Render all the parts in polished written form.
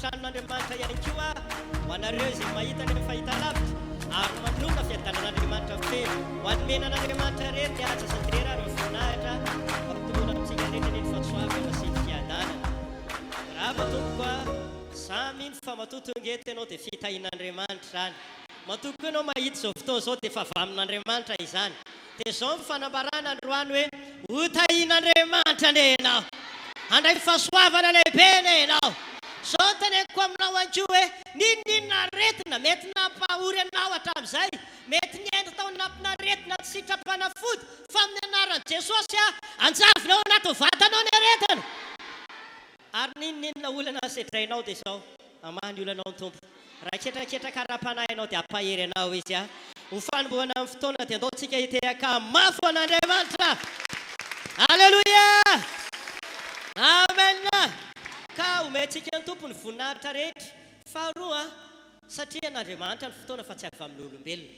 tranon'Andriamanitra ihany koa ho anareo izay mahita ny fahitalavitra ary manona fiadanan'Andriamanitra feno ho anomenan'Andriamanitra rery ny asa sy direra ary voninahitra fampitolona amintsika rehetra ny fahasoavana sy ny fiadanana. Raha matoky koa samy iny fa matotongety ianao dia fitahin'Andriamanitra zany. Matoky koa ianao mahita izao fotoana izao dia fa vamin'Andriamanitra izany. Dia izao ny fanambarana androany hoe ho tahin'Andriamanitra ane ianao, handray fahasoavana lehibe ane ianao. Zao teneniko aminao ankoa hoe ninona aretina mety nampahory anao hatramin'izay, mety nienda tao nampinaretina tsy sitrapanafody fa amin'ny anaran'i Jesosy anjavinao anaty vatanao ny aretina. Ary ninona olana sedrainao dia izao amany olanao ny tompo. Raha ketraketraka ara-panahy ianao dia ampahery anao izy ho fanombohana amin'ny fotoana dia andaontsika hitehaka mafy an'Andriamanitra. Alleluia, amen. Ka omentsika ny tompony voninahitra rehetra. Faharoa satria an'Andriamanitra ny fotoana fa tsy avy amin'ny olombelona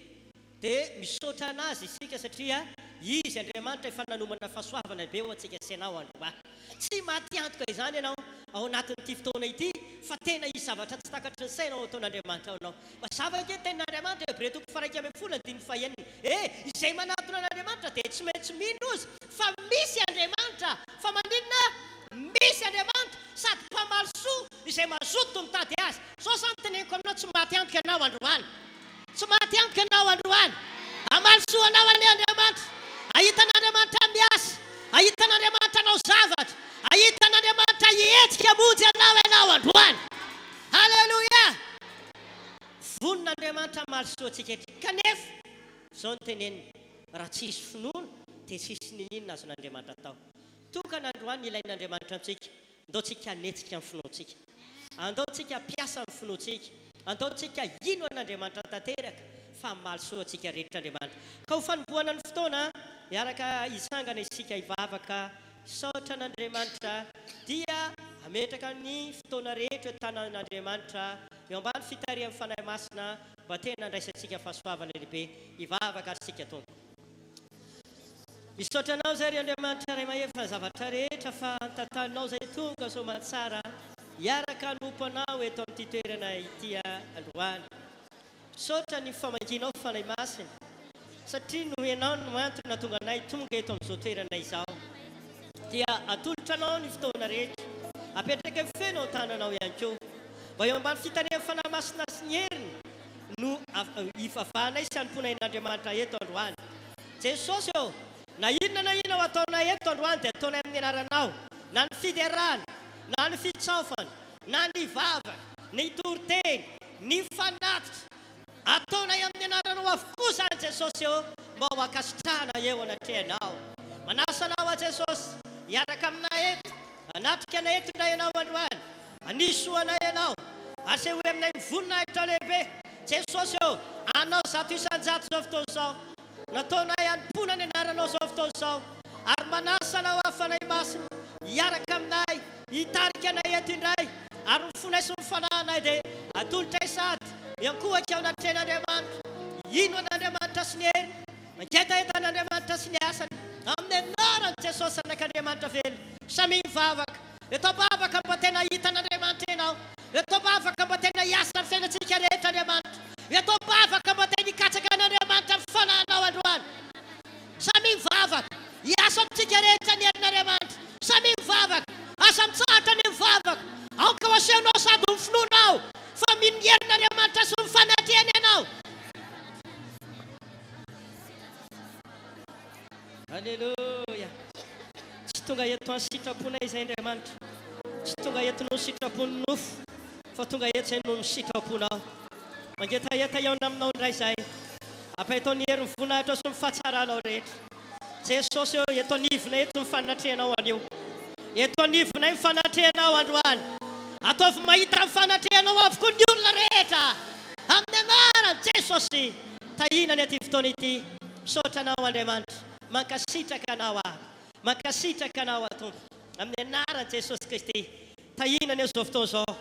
dia misaotra anazy isika satria izy Andriamanitra efa nanomana fahasoavana be ho antsika sy anao androany. Tsy maty antoka izany ianao ao anatin'ity fotoana ity fa tena izy zavatra tsy takatry ny sainao ataon'Andriamanitra anao. Mazava ke tenin'Andriamanitra Hebreo 1:10 izay manatona an'Andriamanitra dia tsy maintsy mino izy fa misy Andriamanitra. Fa maninona? Misy Andriamanitra sady mpamalisoa izay mazoto mitady azy. Sao zany teneniko aminao tsy maty antoka ianao androany, tsy maty antoka ianao androany. Amalisoa anao any Andriamanitra, ahitan'Andriamanitra miasa, ahitan'Andriamanitra anao zavatra, ahitan'Andriamanitra hietsika monjy ianao androany. Halleluia, vonin'Andriamanitra malisoa antsika kanefa zao ny teneniny raha tsisy finoana dia tsisy ninona azon'Andriamanitra atao. Tokana androany ilain'Andriamanitra amintsika, andaontsika hanetsika amin'ny finoantsika, andaontsika piasa amin'ny finoantsika, andaontsika ino an'Andriamanitra tanteraka fa malisoa antsika rehetra Andriamanitra. Ka ho fanombohana ny fotoana miaraka hisangana isika hivavaka saotra an'Andriamanitra dia ametraka ny fotoana rehetra tanan'Andriamanitra eo ambany fitariam-fanahy masina mba tena andraisantsika fahasoavana lehibe hivavaka atsika tompo. Misaotra anao zay ry Andriamanitra ray mahefa zavatra rehetra fa tantaninao zay tonga somatsara hiaraka nompo anao eto amin'ity toerana ity androany. Misaotra ny famanginao fanahy masina satria no ianao no antony natonga anay tonga eto amin'izao toerana izao. Dia atolotra anao ny fotoana rehetra, apetraka feno tananao ihany koa mba eo ambany fitariam-fanahy masina sy ny heriny no hivavahanay sy hanomponain'Andriamanitra eto androany. Jesosy eo na inona ho ataonay eto androany dia ataonay amin'ny anaranao, na ny fiderana, na ny fitsaofana, na ny vava, ny toroteny, ny fanatitra, ataonay amin'ny anaranao avokoa zany Jesosy eo mba ho akasitrahana eo anatrehanao. Manasa anao Jesosy hiaraka aminay eto, anatrika anay eto na ianao androany, anisoanay ianao, asehoe aminay ny voninahitra lehibe Jesosy eo. Anao zato isan-jato zao fotoana izao nataonay hanompoana ny anaranao zao fotoana izao, ary manasa anao fanahy masina hiaraka aminay hitarika anay eto indray ary mifonay sy mifanahinay dia atolotra sady miankohaka ao anatrehan'Andriamanitra, ino an'Andriamanitra sy ny hery, mangetaeta an'Andriamanitra sy ny asany amin'ny anaran'i Jesosy anak'Andriamanitra velo. Samy mivavaka eto bavaka mba tena hitan'Andriamanitra ianao, eto bavaka mba tena hiasa ny fiainantsika rehetra Andriamanitra, eto bavaka mba tena hikatsaka an'Andriamanitra mifanahinao androany. Samy mivavaka hiasa amintsika rehetra ny herin'Andriamanitra, samy mivavaka asa mitsahatra ny mivavaka aoka ho asehonao sady ho finoanao fa mino ny herin'Andriamanitra sy mifanatehany ianao. Alleluia, tsy tonga eto ny sitraponay izay Andriamanitra, tsy tonga eto no sitrapony nofo fa tonga eto izay no ny sitraponao. Mangetaeta iaona aminao indray izay, ampahitao ny herin'ny voninahitra sy mifahatsarahnao rehetra. Jesosy eo eto anivona eto mifanatrehanao anio, eto anivonay mifanatrehanao androany, ataovy mahita mifanatrehanao avokoa ny olona rehetra amin'ny anaran'i Jesosy. Tahinany aty fotoana ity, misaotra anao Andriamanitra, mankasitraka anao mankasitraka anao Tompo amin'ny anaran'i Jesosy Kristy. Tahinany zao fotoana zao,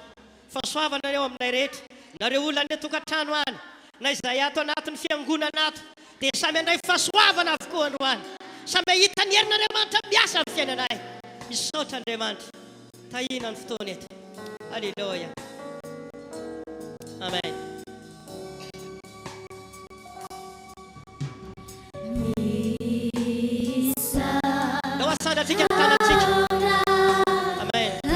fahasoavana eo aminay rehetra, nareo olona ny tokantrano any na izay ato anatin'ny fiangonana ato dia samy andray fahasoavana avokoa androany, samy ahita ny herin'Andriamanitra miasa amin'ny fiainanay. Misaotra Andriamanitra, tahinany fotoana eto. Alleluia. mampasandratsika ny tanatsika. Amen.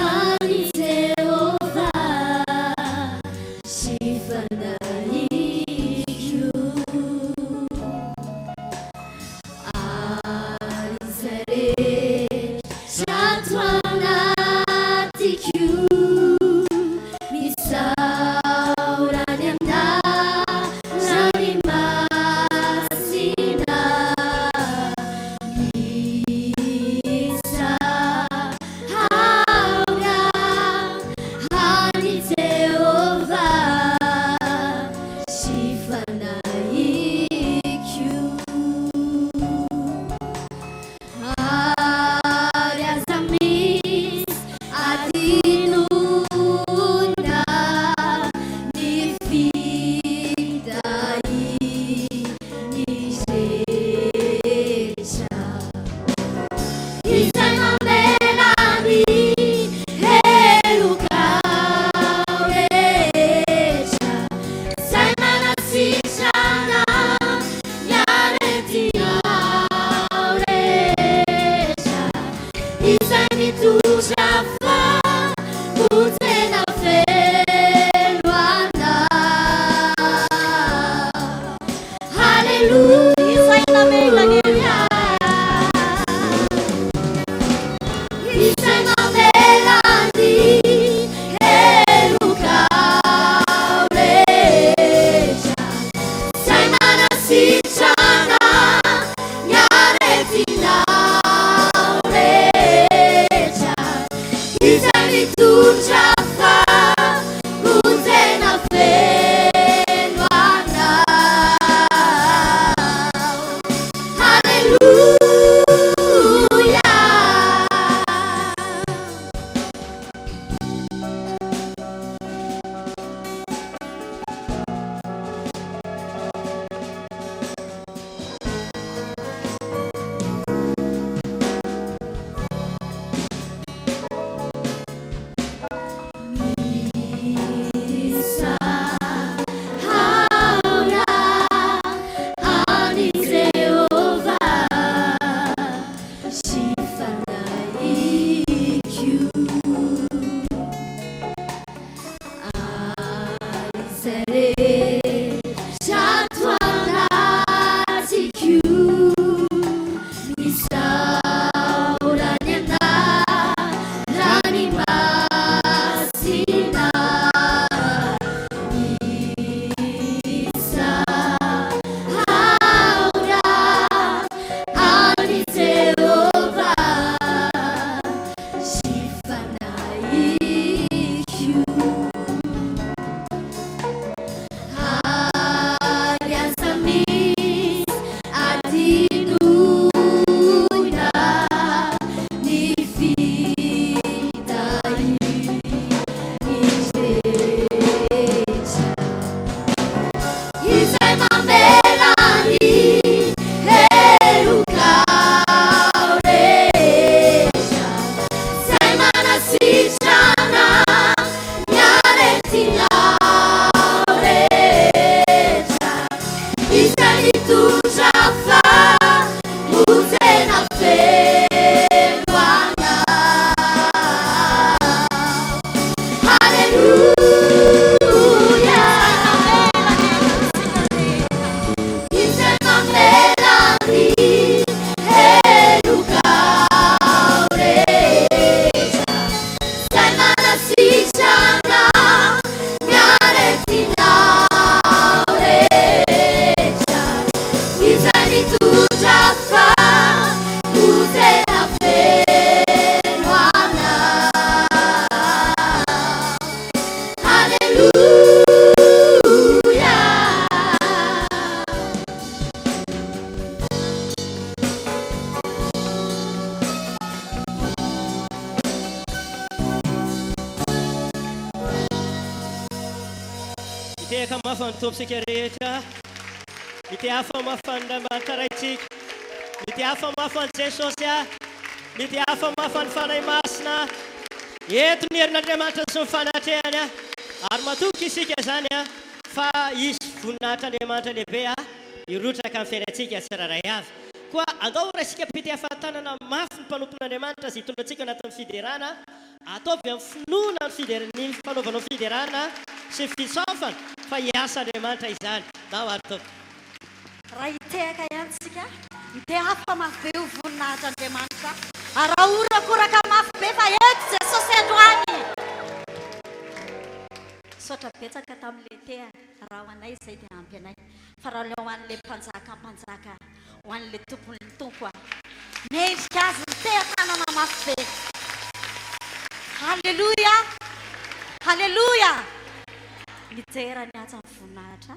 Miteka mafan tompsika rehetra, mitiafa mafan taraitsika, mitiafa mafan Jesosy, mitiafa mafan fanay masina. Eto ny herin'Andriamanitra sy ny fanatrehany ary matoky isika zany fa izy voninahitran'Andriamanitra lehibe hirotsaka amin'ny fiainantsika tsirairay avy. koa andao resika pete afahatanana mafy ny mpanompon'Andriamanitra zay tondratsika anatin'ny fiderana ataovy amin'ny finoana ny fanaovanao fiderana sy fisaofana fa hiasa Andriamanitra izany na atao raha hitehaka ihany te hafa mafy be ho voninahitra Andriamanitra raha orakoraka mafy be fa eto Jesosy androany sotra betsaka tamin'le tea raha ho anay izay dia ampy anay fa raha le ho an'le mpanjaka ho an'le tompon'ny tompo mendrika azy ny teha-tanana mafy be halleluja halleluja mijery ny aza ny voninahitra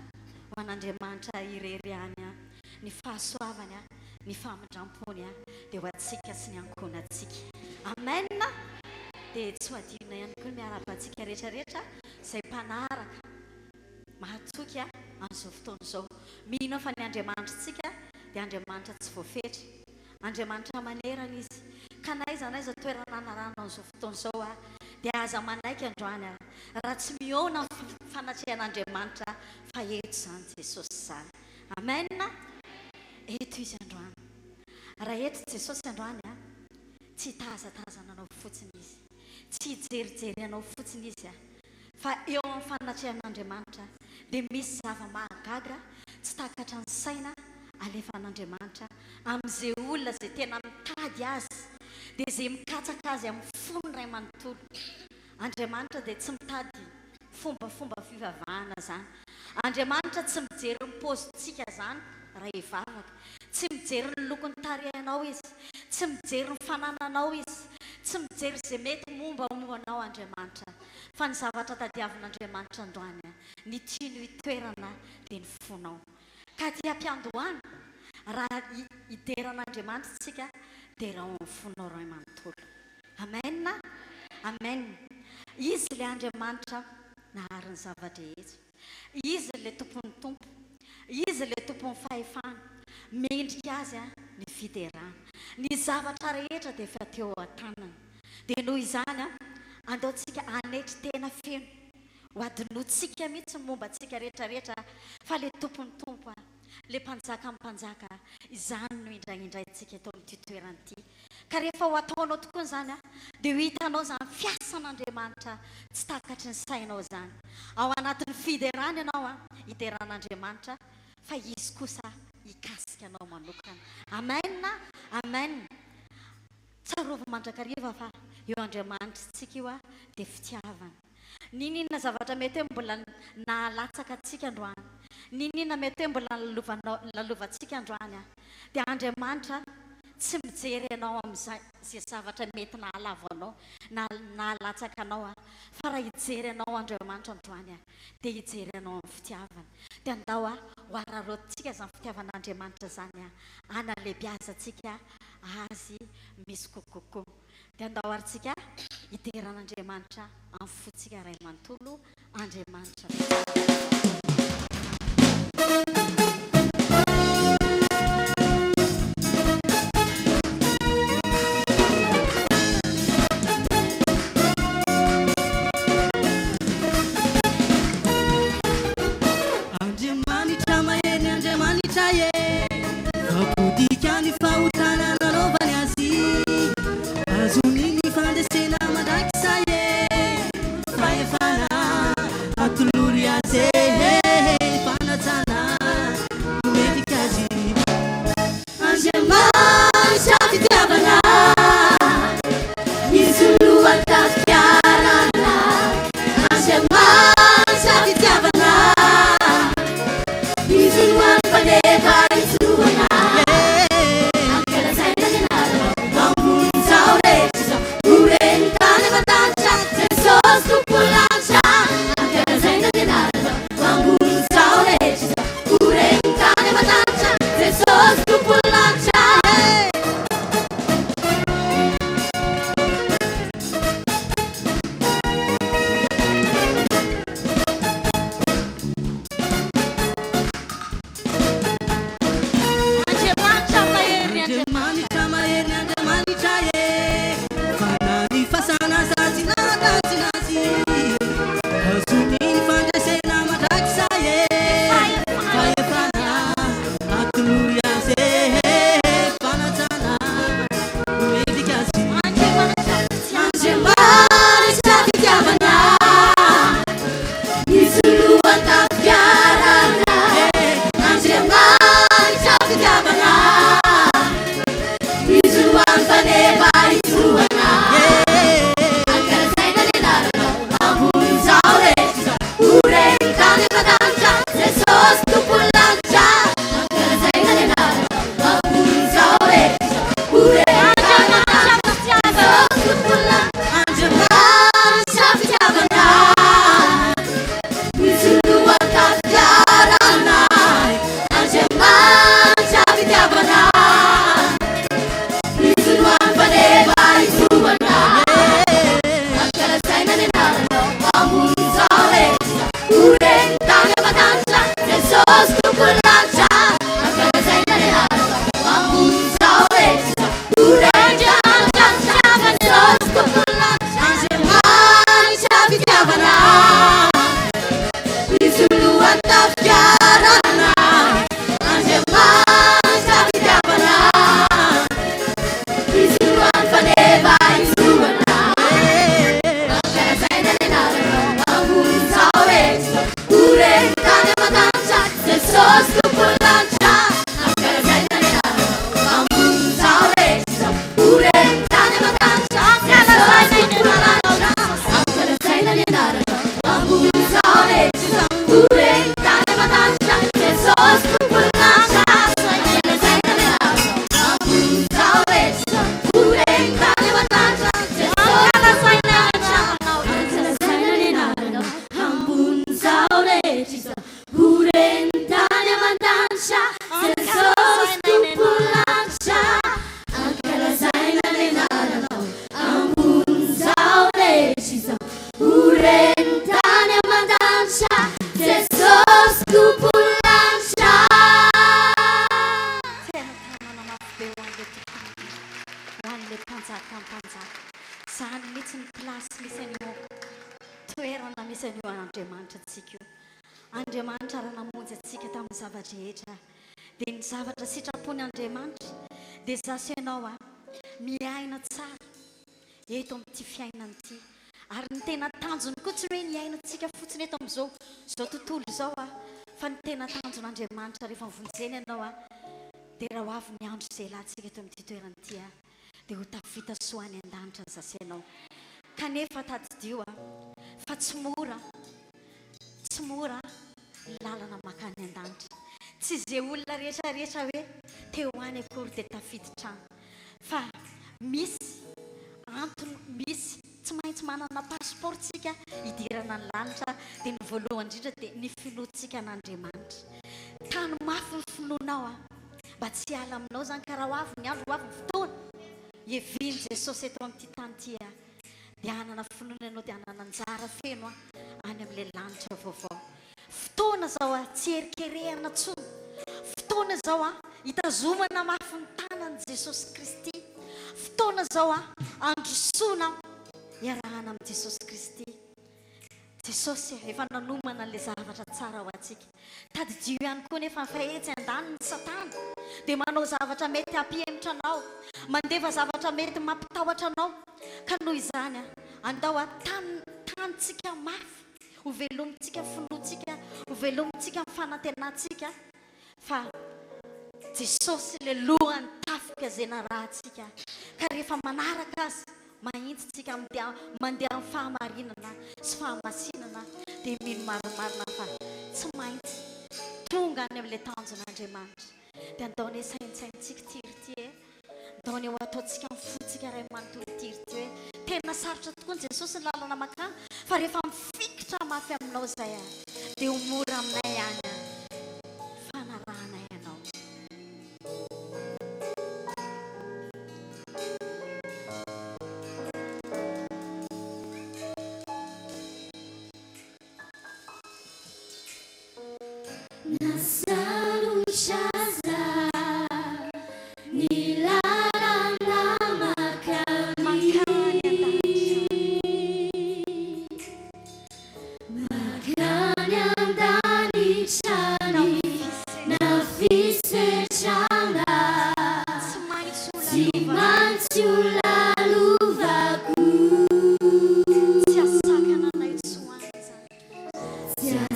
ho an'Andriamanitra ireryany ny fahasoavany ny famindrampony dia ho atsika sy ny ankonatsika amen dia tsy ho adinona ihany koa miarabantsika rehetrarehetra izay mpanaraka mahatoky amin'izao fotoana izao mino fa ny Andriamanitra dia Andriamanitra tsy voafetra Andriamanitra manerana izy ka naiza toerana anarana amin'izao fotoana izao dia aza manaiky androany raha tsy miona fanatrehan'Andriamanitra fa eto zany Jesosy zany amen eto izy androany raha eto Jesosy androany tsy tazatazana anao fotsiny izy tsy jerijery anao fotsiny izy fa eo amin'ny fanatrehan'Andriamanitra dia misy zava-mahagaga tsy takatra ny saina alefan'Andriamanitra amin'izay olona zay tena mitady azy dia izay mikatsaka azy amin'ny fony ray manontolo Andriamanitra dia tsy mitady fomba fivavahana zany Andriamanitra tsy mijery ny pôzintsika zany RHEFI tsy mijery ny lokony tarehanao izy tsy mijery ny fanananao izy tsy mijery izay mety mombaanao Andriamanitra fa ny zavatra tadiavin'Andriamanitra androany ny tiany hitoerana dia ny fonao ka ty ampiandohana raha hideran'Andriamanitra tsika dia raha amin'ny fonao ray manontolo amen amen izy le Andriamanitra nahariny zavatra rehetra izy le tompon'ny tompo izy le tompon'ny fahefana mendrika azy ny fiderana ny zavatra rehetra dia efa teo an-tanany dia noho izany andaontsika anetry tena feno ho adinotsika mihitsy momba antsika rehetrarehetra fa le tompon'ny tompo le mpanjaka amin'ny mpanjaka izany no indraindraintsika eto amin'ity toerana ity ka rehefa ho ataonao tokoa izany dia ho hitanao zany fiasan'Andriamanitra tsy takatry ny sainao zany ao anatin'ny fiderana ianao hideran'Andriamanitra fa izy kosa hikasika anao manokana amen amen tsarovy mandrakariva fa eo Andriamanitra tsika io dia fitiavana ninona zavatra mety hoe mbola nahalatsaka atsika androany ninona mety hoe mbola lalovantsika androany dia Andriamanitra tsy mijery anao amin'izay zavatra mety nahalavo anao nahalatsaka anao fa raha hijery anao Andriamanitra androany dia hijery anao amin'ny fitiavana dia andao ho ararotintsika izany fitiavan'Andriamanitra zany analebiazantsika azy misy kokoko dia andao arintsika hideran'Andriamanitra amin'ny fotsika ray manontolo Andriamanitra rehetra horentany aman-danitra Jesosy tompolanitra ankalazaina ny anaranao ambon'izao rehetra izao horentany aman-danitra Jesosy tompolanitra. Tena tanana mafy be ho an'ilay mpanjaka mpanjaka zany mihitsy ny plasy misy an'io toerana misy an'io Andriamanitra antsika io. Andriamanitra raha namonjy atsika tamin'ny zavatra rehetra dia ny zavatra sitrapony Andriamanitra dia zaso ianao miaina tsara eto amin'ity fiainana ity. Ary ny tena tanjony koa tsy hoe ny ainatsika fotsiny eto amin'izao tontolo izao fa ny tena tanjon'Andriamanitra rehefa mivonjena ianao dia raha ho avy ny andro izay lahntsika eto amin'ity toerana ity dia ho tafita soany an-danitra ny zase ianao. Kanefa tadidio fa tsy mora lalana makany an-danitra. Tsy izay olona rehetrarehetra hoe teo any akory dia tafity trano, fa misy antony, misy tsy maintsy manana pasiportsika hidirana ny lanitra. Dia ny voalohany indrindra dia ny finoantsika an'Andriamanitra. Tany mafy ny finoanao mba tsy ala aminao zany ka raha ho avy ny andro, ho avy ny fotoana hiaviany Jesosy eto amin'ity tany ity dia hanana finoana ianao dia hanana anjara feno any amin'ilay lanitra vaovao. Fotoana zao tsy erikerehana tsony, fotoana zao hitazomana mafy ny tanan'i Jesosy Kristy, fotoana zao androsoana iarahana amin'i Jesosy Kristy. Jesosy efa nanomana an'ilay zavatra tsara ho antsika. Tadidio ihany koa nefa fahetsy an-daniny ny Satana dia manao zavatra mety hampihemotra anao, mandeva zavatra mety mampitahotra anao. Ka noho izany andao tanitsika mafy, ho velomintsika finoantsika, ho velomintsika amin'ny fanantenantsika, fa Jesosy le lohany tafika izay narahantsika. Ka rehefa manaraka azy mahitsitsika mandeha amin'ny fahamarinana sy fahamasinana dia mino marimarina fa tsy maintsy tonga any amin'ilay tanjon'Andriamanitra. Dia andaony saintsaintsika tirity andaony ho ataontsika mifotsika ray manontolo tirity hoe tena sarotra tokoa ny Jesosy ny lalana makany, fa rehefa mifikitra mafy aminao zay dia ho mora aminay any fanarahana ianao.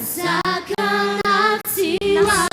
Sakana tiwa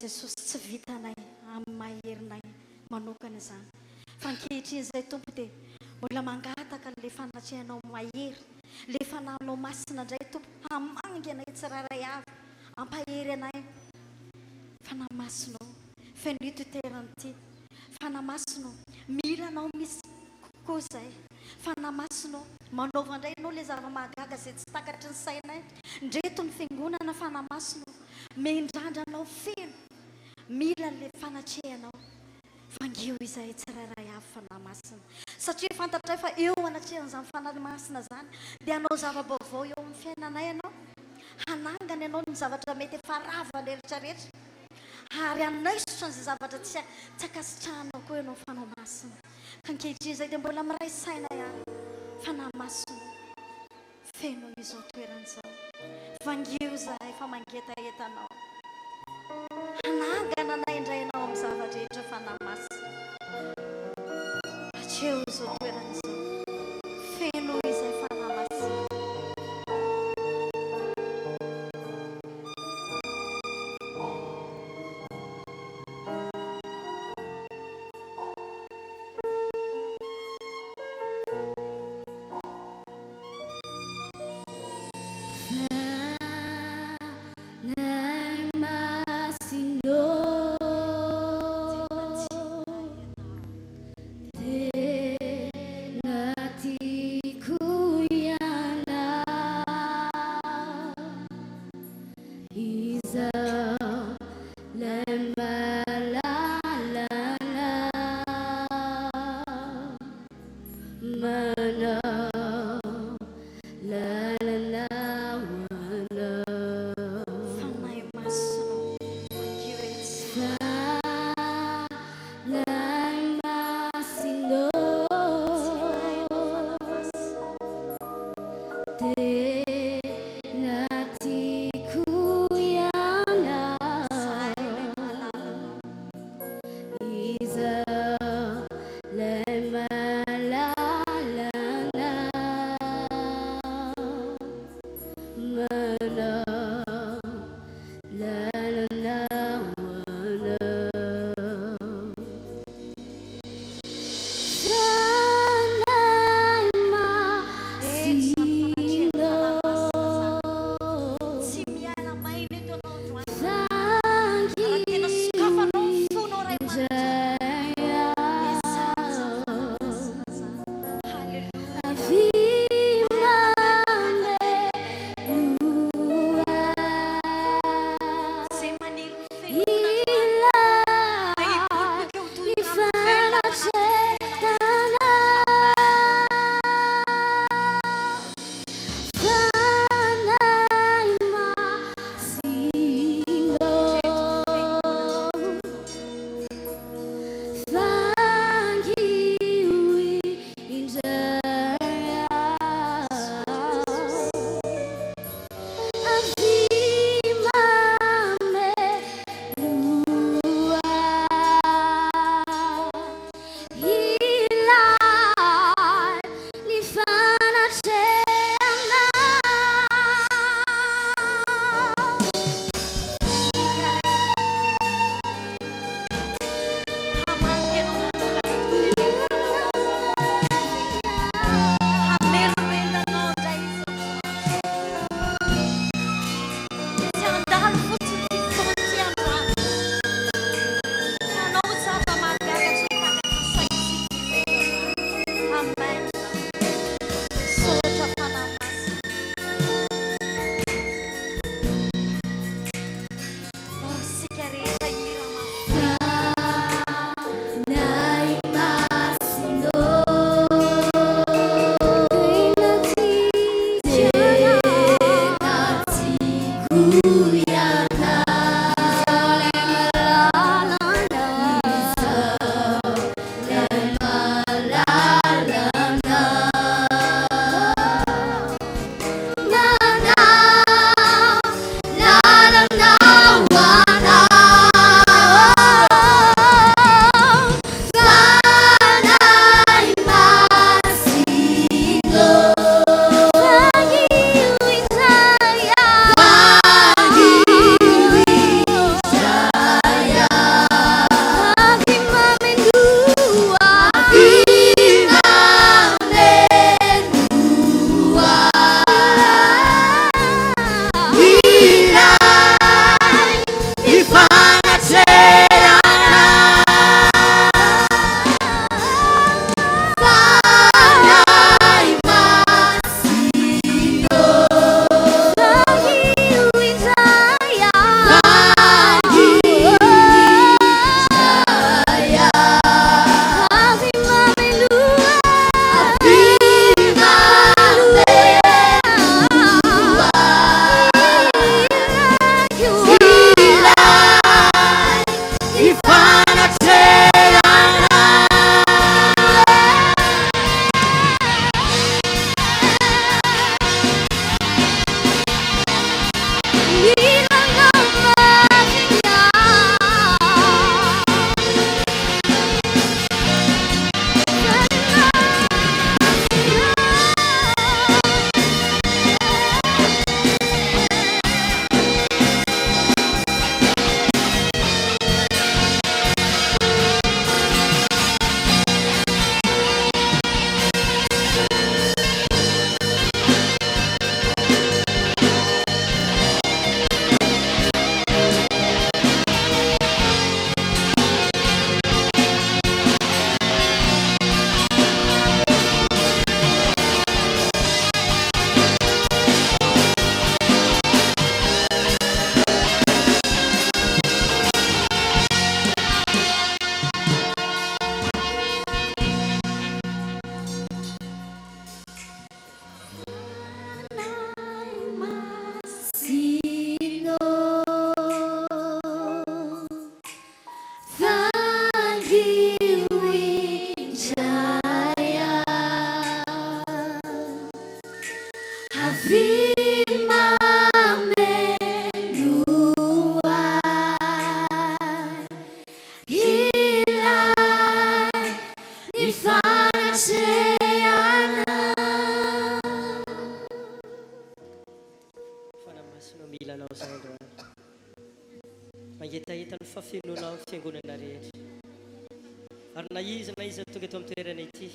Jesosy tsy vitanay amin'ny maherinay manokana izany fa ankehitriny izay tompo dia mbola mangataka le fanatrehanao mahery le fananao masina indray tompo hamangy anay tsiraray avy ampahery anay fanamasinao feno ito toerana ity fanamasinao mila anao misy kokoa izay fanamasinao manaova indray ianao le zava-mahagaga izay tsy takatry ny sainay ndreto ny fiangonana fanamasinao mendrandranao feno mila le fanatrehanao fangio izay tsiraray avy fanamasina satria fantatray fa eo anatrehan'izany fanamasina zany dia anao zava-baovao eo amin'ny fiainanay ianao hanangana ianao ny zavatra mety efaravany rehetrarehetra ary anaisotra n'izay zavatra tsy akasitrahanao koa ianao fanamasina ka ankehitriny izay dia mbola miray saina ihany fanamasina feno izao toeran'izao fangio zahay fa mangetaetanao hanangana anay indray ianao amin'ny zava-drehetra fanamasina atreo izao toeran'izao feno izay fanamasina Fanamasino milanao zay androany. Mangetaeta ny fafenonao amin'ny fiangonana rehetra. Ary na izy tonga eto amin'ny toerana ity.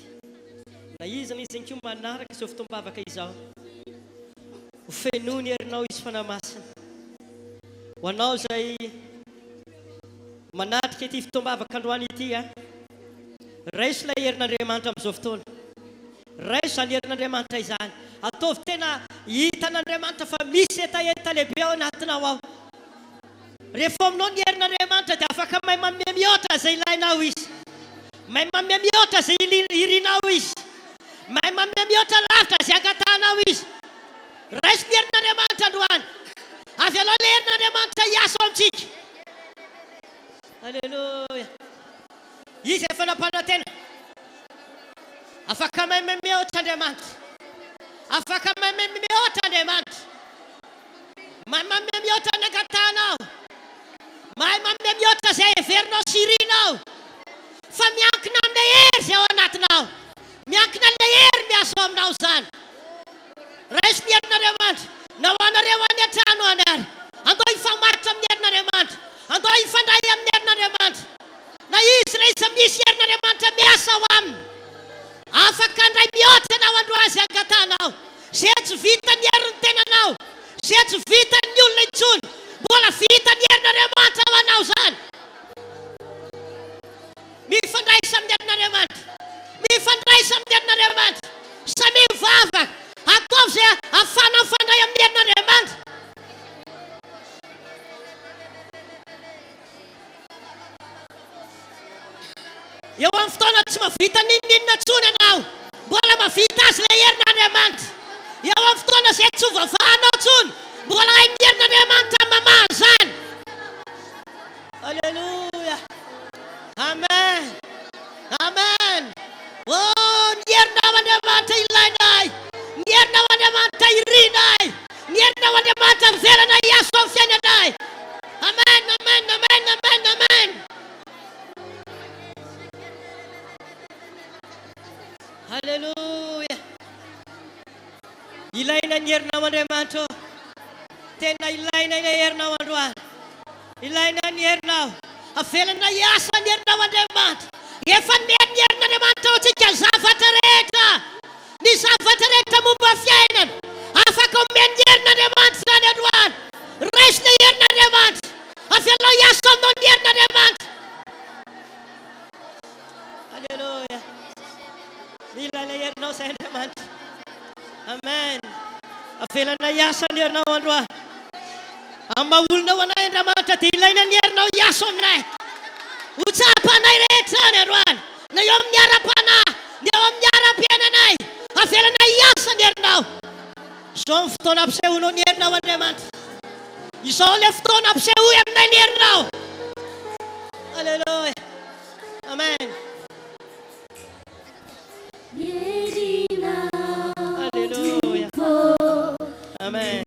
Na izy koa manaraka izao fotoam-bavaka izao. Ho fenony herinao izy fanamasina. Ho anao zay manatrika ity fotoam-bavaka androany ity a. Raiso ilay herin'Andriamanitra amin'izao fotoana. Raiso zany herin'Andriamanitra izany. Ataovy tena hitan'Andriamanitra fa misy etaeta lehibe ao anatinao ao. Rehefa aminao ny herin'Andriamanitra dia afaka mahay manome mihoatra zay ilainao izy. Mahay manome mihoatra zay irinao izy. Mahay manome mihoatra lavitra zay angatanao izy. Raiso ny herin'Andriamanitra androany. Avy aloha ilay herin'Andriamanitra hiasa ao amintsika. Alleluia. Izy efa nampanantena. Afaka mahay manome mihoatra Andriamanitra. Afaka mahay manome mihoatra Andriamanitra. Mahay manome mihoatra ny angatanao. Mahay manome mihoatra zay heverinao sy irinao. Fa miankina amin'ilay hery zay ao anatinao. Miankina amin'ilay hery miasa ao aminao zany. Raiso ny herin'Andriamanitra. Na ho anareo any an-trano anary. Andao hifamaritra amin'ny herin'Andriamanitra. Andao hifandray amin'ny herin'Andriamanitra. Na izy rehetra misy herin'Andriamanitra miasa ao aminy. Afaka andray mihoatra anao androany zay angatanao. Zay tsy vita ny herin'ny tenanao. Zay tsy vita ny olona intsony. Mbola vita ny herin'Andriamanitra ao anao zany. Mifandraisa amin'ny herin'Andriamanitra. Mifandraisa amin'ny herin'Andriamanitra. Samy mivavaka. Ataovy zay afana mifandray amin'ny herin'Andriamanitra. Eo amin'ny fotoana tsy mavita ninninona tsony anao. Mbola mavita azy ilay herin'Andriamanitra. Eo amin'ny fotoana zay tsy ho vavahanao tsony. Mbola hain'ny herin'Andriamanitra mamaha zany. Alleluia. Amen. Amen. Oh, ny herinao Andriamanitra ilainay. Ny herinao Andriamanitra irinay. Ny herinao Andriamanitra miverana hiasa amin'ny fiainanay. Amen, amen, amen, amen, amen. Alleluia. Ilaina ny herinao Andriamanitra. Tena ilaina ny herinao androany. Ilaina ny herinao. Avelana hiasa ny herinao Andriamanitra. Efa neny ny herin'Andriamanitra ao antsika zavatra rehetra. Ny zavatra rehetra momba fiainana. Afaka omeny ny herin'Andriamanitra zany androany. Raiso ny herin'Andriamanitra. Avelana hiasa aminao ny herin'Andriamanitra. Alleluia. Ilaina ny herinao zay Andriamanitra. Amen. Avelana hiasa ny herinao androany. Amaolona ho anay Andriamanitra dia ilaina ny herinao hiasa aminay. Ho tsapanay rehetra any androany. Na eo amin'ny ara-panahy, na eo amin'ny ara-piainanay. Avelana hiasa ny herinao. Izao ny fotoana ampisehoanao ny herinao Andriamanitra. Izao ilay fotoana ampisehoy aminay ny herinao. Alleluia. Amen. Alleluia. Amen.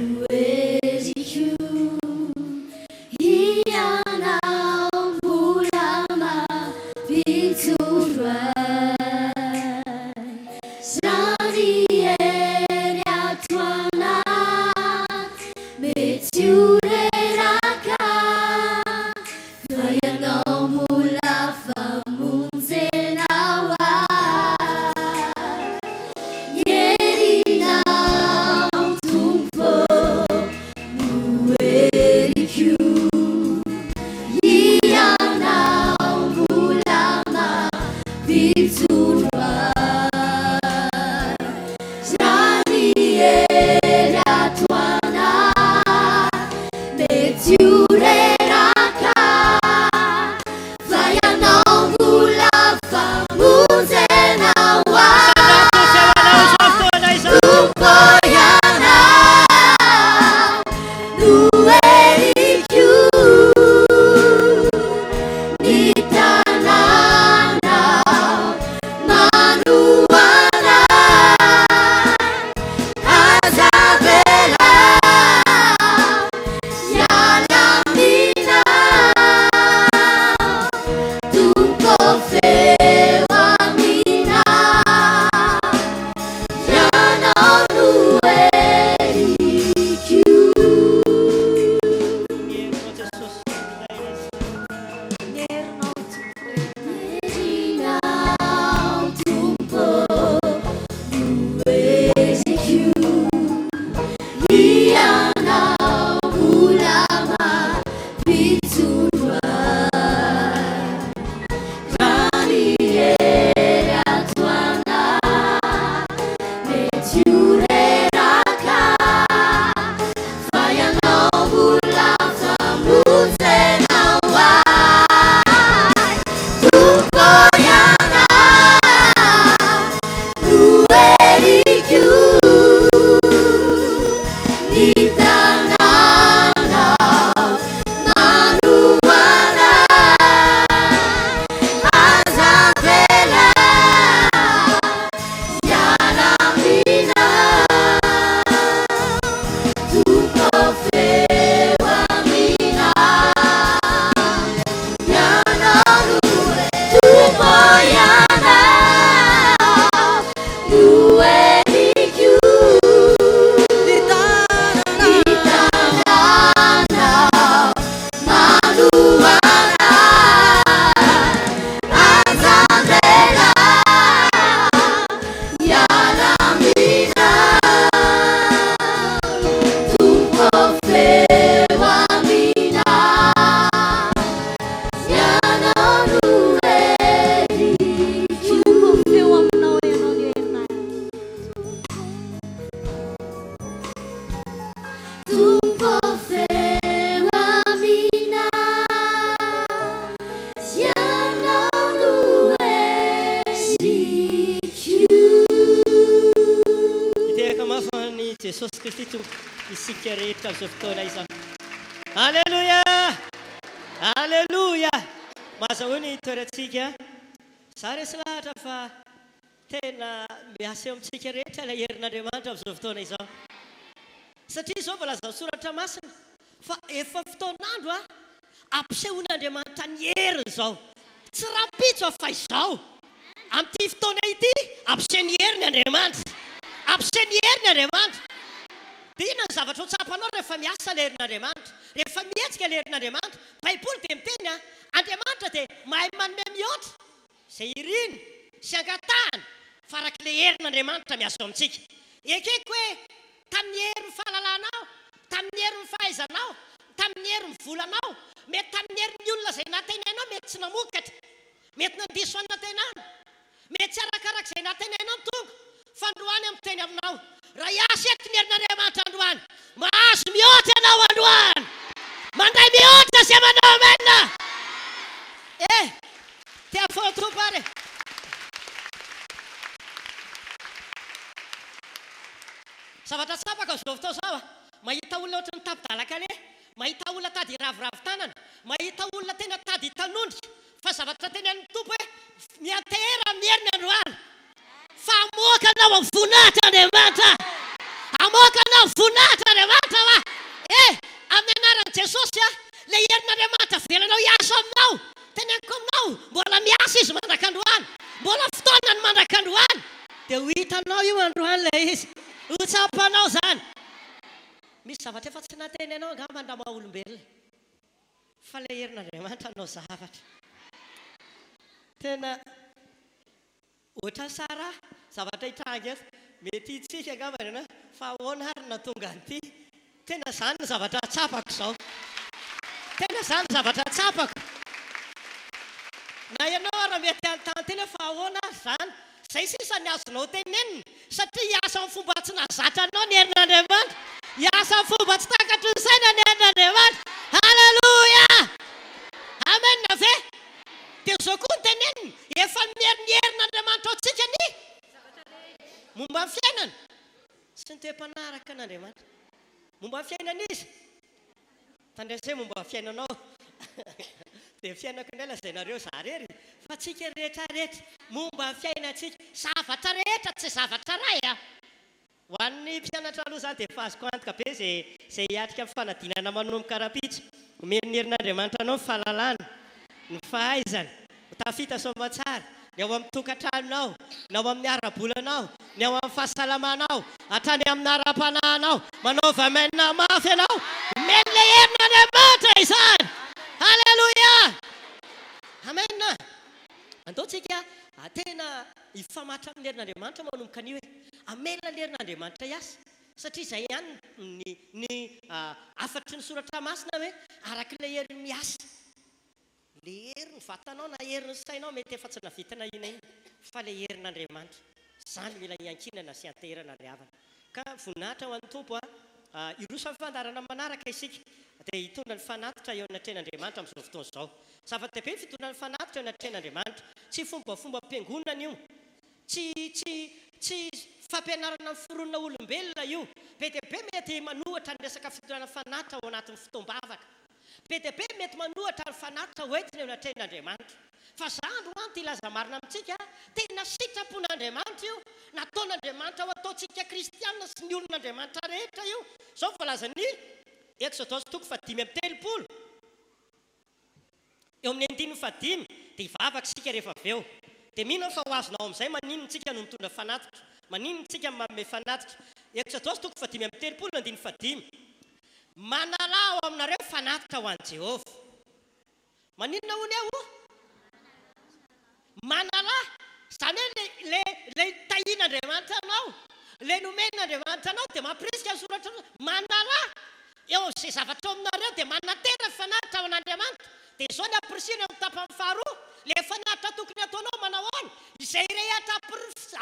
Jesosy Kristy tonga isika rehetra amin'izao fotoana izao. Alleluia, alleluia. Mahazahoany toerantsika. Za resy lahatra fa tena miasa eo amintsika rehetra ilay herin'Andriamanitra amin'izao fotoana izao. Satria izao voalaza ny soratra masina fa efa fotoan'andro ampisehoan'Andriamanitra ny heriny izao. Tsy rapitso fa izao. Amin'ity fotoana ity ampiseho ny heriny Andriamanitra. Ampiseho ny heriny Andriamanitra. Dia inona ny zavatra ho tsapanao rehefa miasa ilay herin'Andriamanitra, rehefa mihetsika ilay herin'Andriamanitra. Baiboly dia miteny Andriamanitra dia mahay manome mihoatra izay iriny sy angatahany farak'ilay herin'Andriamanitra miasa amintsika. Ekeko hoe tamin'ny herin'ny fahalalànao, tamin'ny herin'ny fahaizanao, tamin'ny herin'ny volanao, mety tamin'ny herin'ny olona izay natenainao mety tsy namokatra, mety nandiso any natenana, mety tsy arakarak'izay natenainao ny tonga. Fa androany amin'ny teny aminao, raha hiasa eto ny herin'Andriamanitra androany, mahazo mihoatra ianao androany, mandray mihoatra sy manao amena. Tia fotompo ary. Zavatra tsapaka izao fotoana izao mahita olona ohatry ny tapidalaka anie, mahita olona tady raviravin-tanana, mahita olona tena tady tanondrika. Fa zavatra teny amin'ny tompo hoe miantehera amin'ny heriny androany. Fa amoaka anao amin'ny voninahitra Andriamanitra. Amoaka anao amin'ny voninahitra Andriamanitra va? Amin'ny anaran'i Jesosy ilay herin'Andriamanitra velanao hiasa aminao. Teneniko aminao mbola miasa izy mandrak'androany, mbola fotoanany mandrak'androany. Dia ho hitanao io androany ilay izy, ho tsapanao zany. Misy zavatra efa tsy natenainao angamba nda maha-olombelona, fa ilay herin'Andriamanitra anao zavatra. Tena ohatra sara zavatra hitranga eto, mety hitsika angamba na fa ahoana ary na tonga an'ity. Tena izany ny zavatra tsapako izao. Tena izany ny zavatra tsapako. Na ianao raha mety an-tantena fa ahoana izany, izay sisa ny azonao tenenina, satria hiasa amin'ny fomba tsy nahazatra anao ny herin'Andriamanitra, hiasa amin'ny fomba tsy takatry ny saina ny herin'Andriamanitra. Halleluia, amen ve? Dia izao koa ny tenenina, efa mihery ny herin'Andriamanitra ao antsika ny momba ny fiainana sy ny toe-panaraka an'Andriamanitra. Momba ny fiainana izy tandresay momba ny fiainanao. Dia fiainako indray izay nareo zarery, fa tsika rehetrarehetra momba ny fiainantsika, zavatra rehetra tsy zavatra ray. Ho an'ny mpianatra aloha izany dia efa azoko antoka be izay hiatrika amin'ny fanadinana manomboka rapitso. Omeny ny herin'Andriamanitra anao ny fahalalàna, ny fahaizana, tafita soamantsara, ny ao amin'ny tokantranonao, ny ao amin'ny ara-bolanao, ny ao amin'ny fahasalamanao, hatrany amin'ny ara-panahinao, manaova amainina mafy ianao. Omeny ilay herin'Andriamanitra izany. Halleluia, amen. Andaontsika tena hifamatra amin'ny herin'Andriamanitra manomboka an'io hoe amela ny herin'Andriamanitra hiasa. Satria izay ihany ny afatry ny soratra masina hoe arak'ilay heriny miasa. Ilay heriny vatanao na heriny sainao mety efa tsy navitana ina iny, fa ilay herin'Andriamanitra izany mila hiankinana sy anteherana ry havana. Ka voninahitra ho an'ny tompo iroso amin'ny fandarana manaraka isika dia hitondra ny fanatitra eo anatren'Andriamanitra amin'izao fotoana izao. Zava-dehibe ny fitondra ny fanatitra eo anatren'Andriamanitra. Tsy fombafomba am-piangonana io, tsy fampianarana ny foronina olombelona io. Be dia be mety manohatra ny resaka fitondrana fanatitra ao anatin'ny fotoam-bavaka. Be dia be mety manohatra ny fanatitra hoentina eo anatren'Andriamanitra. Fa za androany ty laza marina amintsika, tena sitrapon'Andriamanitra io, nataon'Andriamanitra ho ataontsika kristianina sy ny olon'Andriamanitra rehetra io. Izao voalaza ny Exodus 5:3. Eo amin'ny 5:5 dia hivavaka isika rehefa avy eo. Dia mino fa ho azonao amin'izay maninona tsika no mitondra fanatitra, maninona tsika manome fanatitra. Exodus 5:3, 5. Manalao aminareo fanatitra ho an'i Jehovah. Maninona hono eo? Manala, izany hoe le tahian'Andriamanitra anao, le nomen'Andriamanitra anao dia mampirisika ny soratra manala eo izay zavatra aminareo dia manatera fanatitra ao an'Andriamanitra. Dia izao ny ampirisina amin'ny tapany faharoa, le fanatitra tokony ataonao manao any, izay rehetra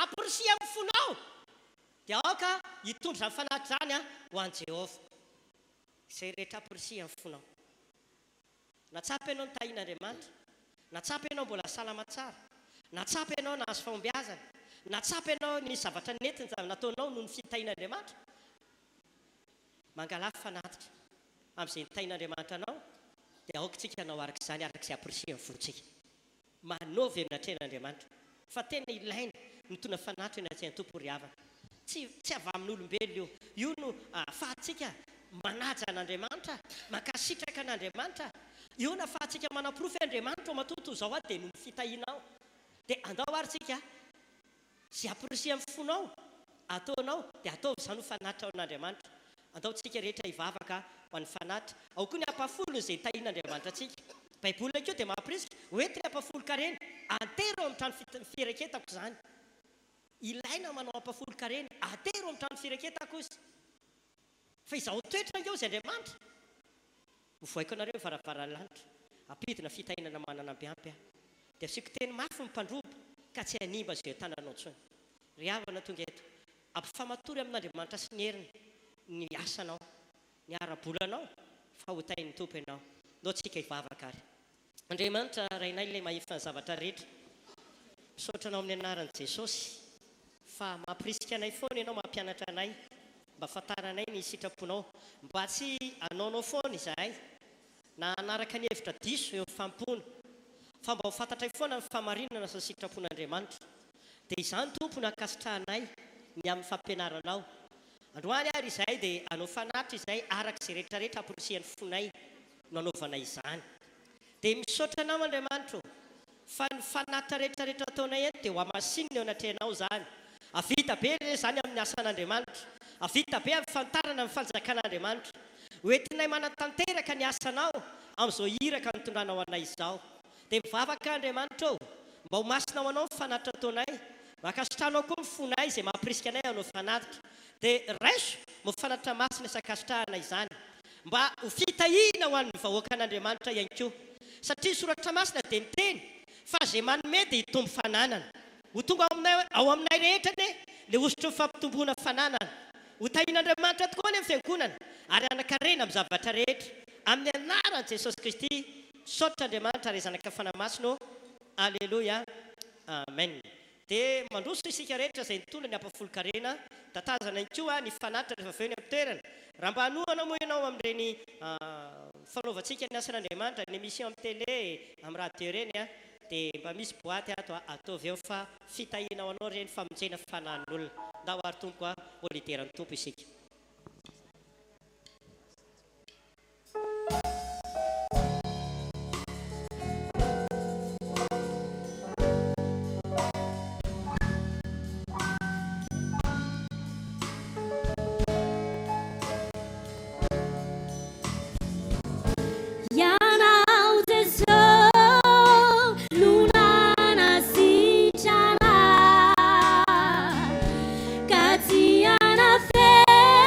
ampirisia amin'ny fonao dia aoka hitondra ny fanatitra izany ho an'i Jehovah. Izay rehetra ampirisia amin'ny fonao. Natsapa ianao ny tahian'Andriamanitra, natsapa ianao mbola salama tsara, natsapa ianao nahazo fahombiazana, natsapa ianao ny zavatra nentina nataonao noho ny fitahian'Andriamanitra, mangalafy fanatitra amin'izay nitain'Andriamanitra anao dia aokantsika anao araka izany arak'izay ampirisian'ny fontsika manovy amin'ny atren'Andriamanitra fa tena ilaina mitona fanatitra eny an-tsain'ny tompo ry havana tsy avy amin'olombelona io no fahatsika manaja an'Andriamanitra makasitraka an'Andriamanitra io na fahatsika manaporofy Andriamanitra matoto zao dia no fitahinao dia andao arytsika zay ampirisian'ny fonao ataonao dia ataovy izany ho fanatitra ao an'Andriamanitra andaontsika rehetra hivavaka ho an'ny fanatitra ao koa ny ampafolo izay tahin'Andriamanitra atsika baibolina keo dia mampirisika hoety ny ampafolo karena atero amin'ny trano fireketako izany ilaina manao ampafolo karena atero amin'ny trano fireketako izy fa izaho toetra angeo izay Andriamanitra hovoaiko anareo varavaran'ny lanitra ampidina fitahinana manana ambiampy aho dia asiko teny mafy mimpandrobo ka tsy hanimba izay tananao ntsony ry havana tonga eto ampifamatory amin'Andriamanitra sy ny heriny ny asanao ny ara-bolanao fa ho tain'ny tompo ianao ndao tsika hivavaka ary Andriamanitra rainay ilay mahefana zavatra rehetra misaotranao amin'ny anaran'i Jesosy fa mampirisika anay foana ianao mampianatra anay mba fantaranay ny sitraponao mba tsy anaonao foana izahay na anaraka ny hevitra diso eo fampona fa mba ho fantatray foana ny famarinana sy ny sitrapon'Andriamanitra dia izany tompo no akasitrahanay ny amin'ny fampianaranao androany ary izahay dia anao fanatitra izahay araka izay rehetrarehetra ampirisian'ny fonay no anaovanay izany dia misaotra anao Andriamanitra fa ny fanatitra rehetrarehetra ataonay eny dia ho amasinina eo anatrehanao izany avita be izany amin'ny asan'Andriamanitra avita be amin'ny fantarana amin'ny fanjakan'Andriamanitra hoentinay manatanteraka ny asanao amin'izao iraka nitondranao anay izao dia mivavaka Andriamanitra mba ho masinao anao ny fanatitra ataonay makasitranao koa ny fonay izay mampirisika anay anao fanatitra dia raiso mifanatitra masina sakasitrahana izany mba ho fitahina ho an'ny vahoaka an'Andriamanitra ihany koa satria soratra masina dia niteny fa izay manome dia hitombo fananana ho tonga ao aminay rehetra ne le osotro ny fampitomboana fananana ho tahin'Andriamanitra tokoa ny amin'ny fiangonana ary anakarena amin'ny zavatra rehetra amin'ny anaran'i Jesosy Kristy saotra Andriamanitra ary zanaka fanamasina alleluia amen dia mandroso isika rehetra izay nitondra ny ampafolo karena tatazana koa ny fanatitra rehefa aveo ny amin'ny toerana raha mba hanohana moa ianao amin'ireny fanaovantsika ny asan'Andriamanitra ny émission amin'ny télé amin'ny radio ireny dia mba misy boaty ato ataovy eo fa fitahinao anao ireny famonjena fanan'olona ndao ary tompo ho lideran'ny tompo isika Katiana fe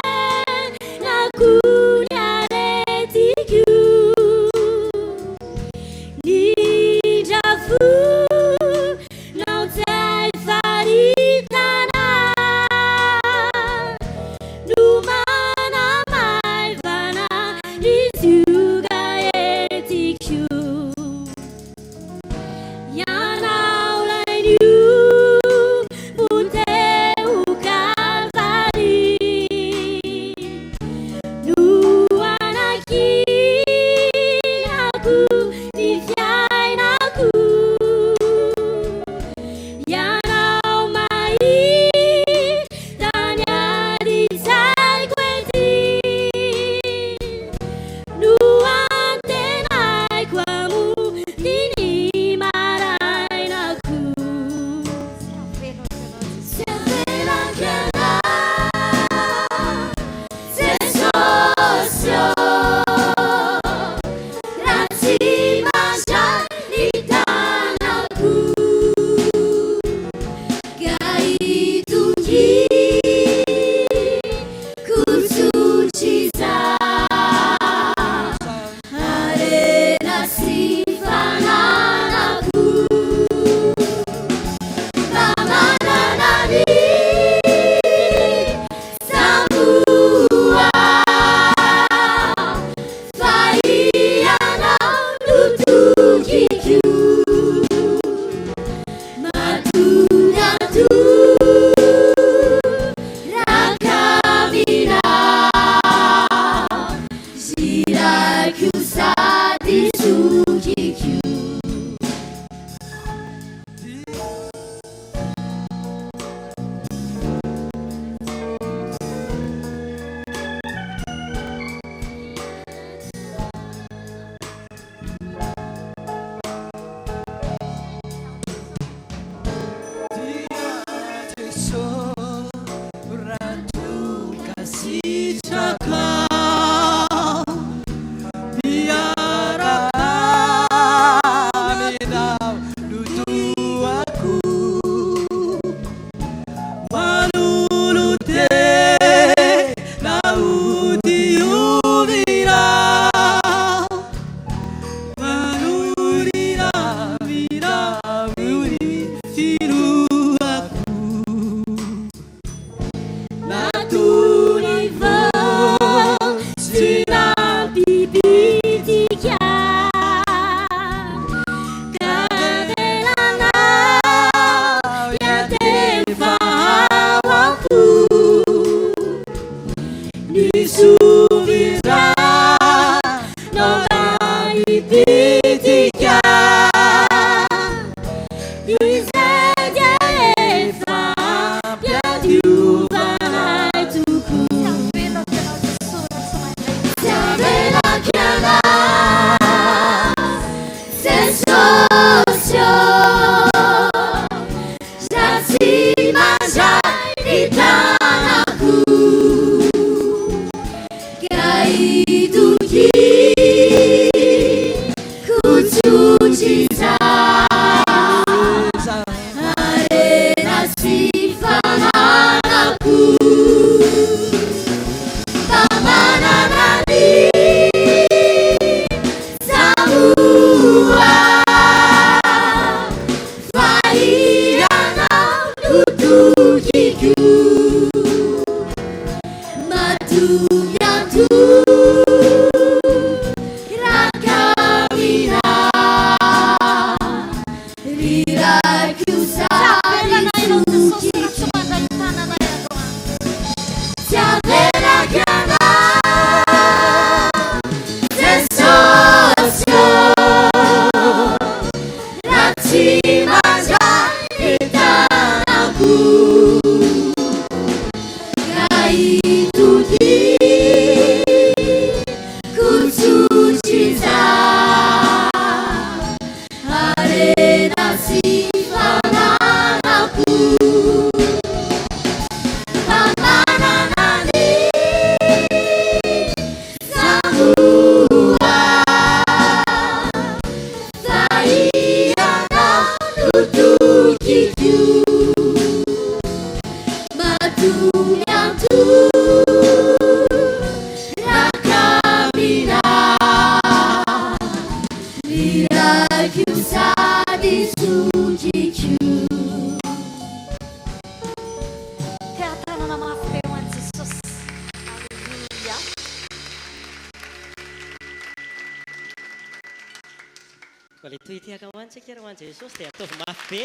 Ilay tohitiaka hoantsika raha hoan'i Jesosy dia ataovy mafy be.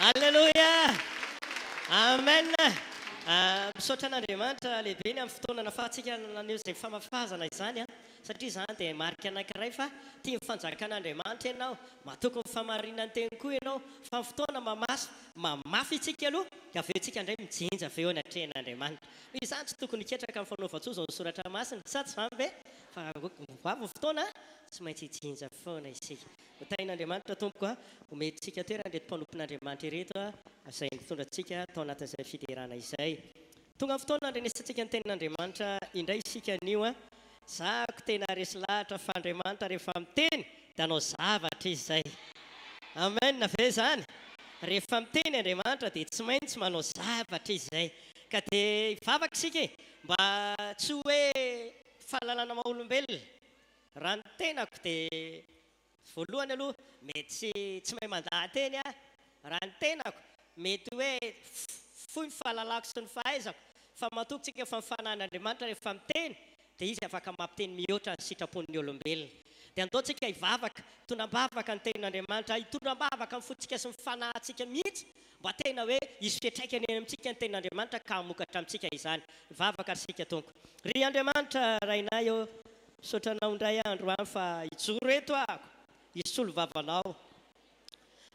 Alleluia! Amen! Misaotra an'Andriamanitra lehibe ny amin'ny fotoana nahafahantsika naneo izay famafazana izany, satria izany dia marika anankiray fa tia mifanjakan'Andriamanitra ianao, mahatoky ny famarinany teny koa ianao, fa ny fotoana mamafy itsika aloha, dia avy eo tsika indray mijinja avy eo anatrehan'Andriamanitra. Izany tsy tokony hiketraka amin'ny fanaova-tsoa ny soratra masina, sa tsy izany ve? Fa vavy fotoana tsy maintsy hijinja foana isika. Hotain'Andriamanitra tompoko ometsika toerana ireto mpanompon'Andriamanitra ireto izay mitondra antsika tao anatin'izay fiderana izay. Tonga fotoana andrenesantsika ny tenin'Andriamanitra indray isika anio. Zako tena resy lahatra fa Andriamanitra rehefa miteny dia anao zavatra izy izay. Amen, na ve zany? Rehefa miteny Andriamanitra dia tsy maintsy manao zavatra izy izay. Ka dia hivavaka isika mba tsy hoe fahalalana maha-olombelona. Raha ny tenako dia voalohany aloha mety tsy mahay mandahateny aho. Raha ny tenako mety hoe fohy ny fahalalako sy ny fahaizako, fa mahatokintsika fa mifanan'Andriamanitra rehefa miteny dia izy afaka mampiteny mihoatra ny sitrapon'ny olombelona. Dia andaontsika hivavaka, tonam-bavaka ny tenin'Andriamanitra, hitondram-bavaka ny fotsika sy ny fanahintsika mihitsy, mba tena hoe hisy fiantraikany eny amintsika ny tenin'Andriamanitra ka hamokatra amintsika izany. Hivavaka sika tonko. Ry Andriamanitra rainay eo, sotranao indray andro any fa hijoro eto ako, hisolo vavanao.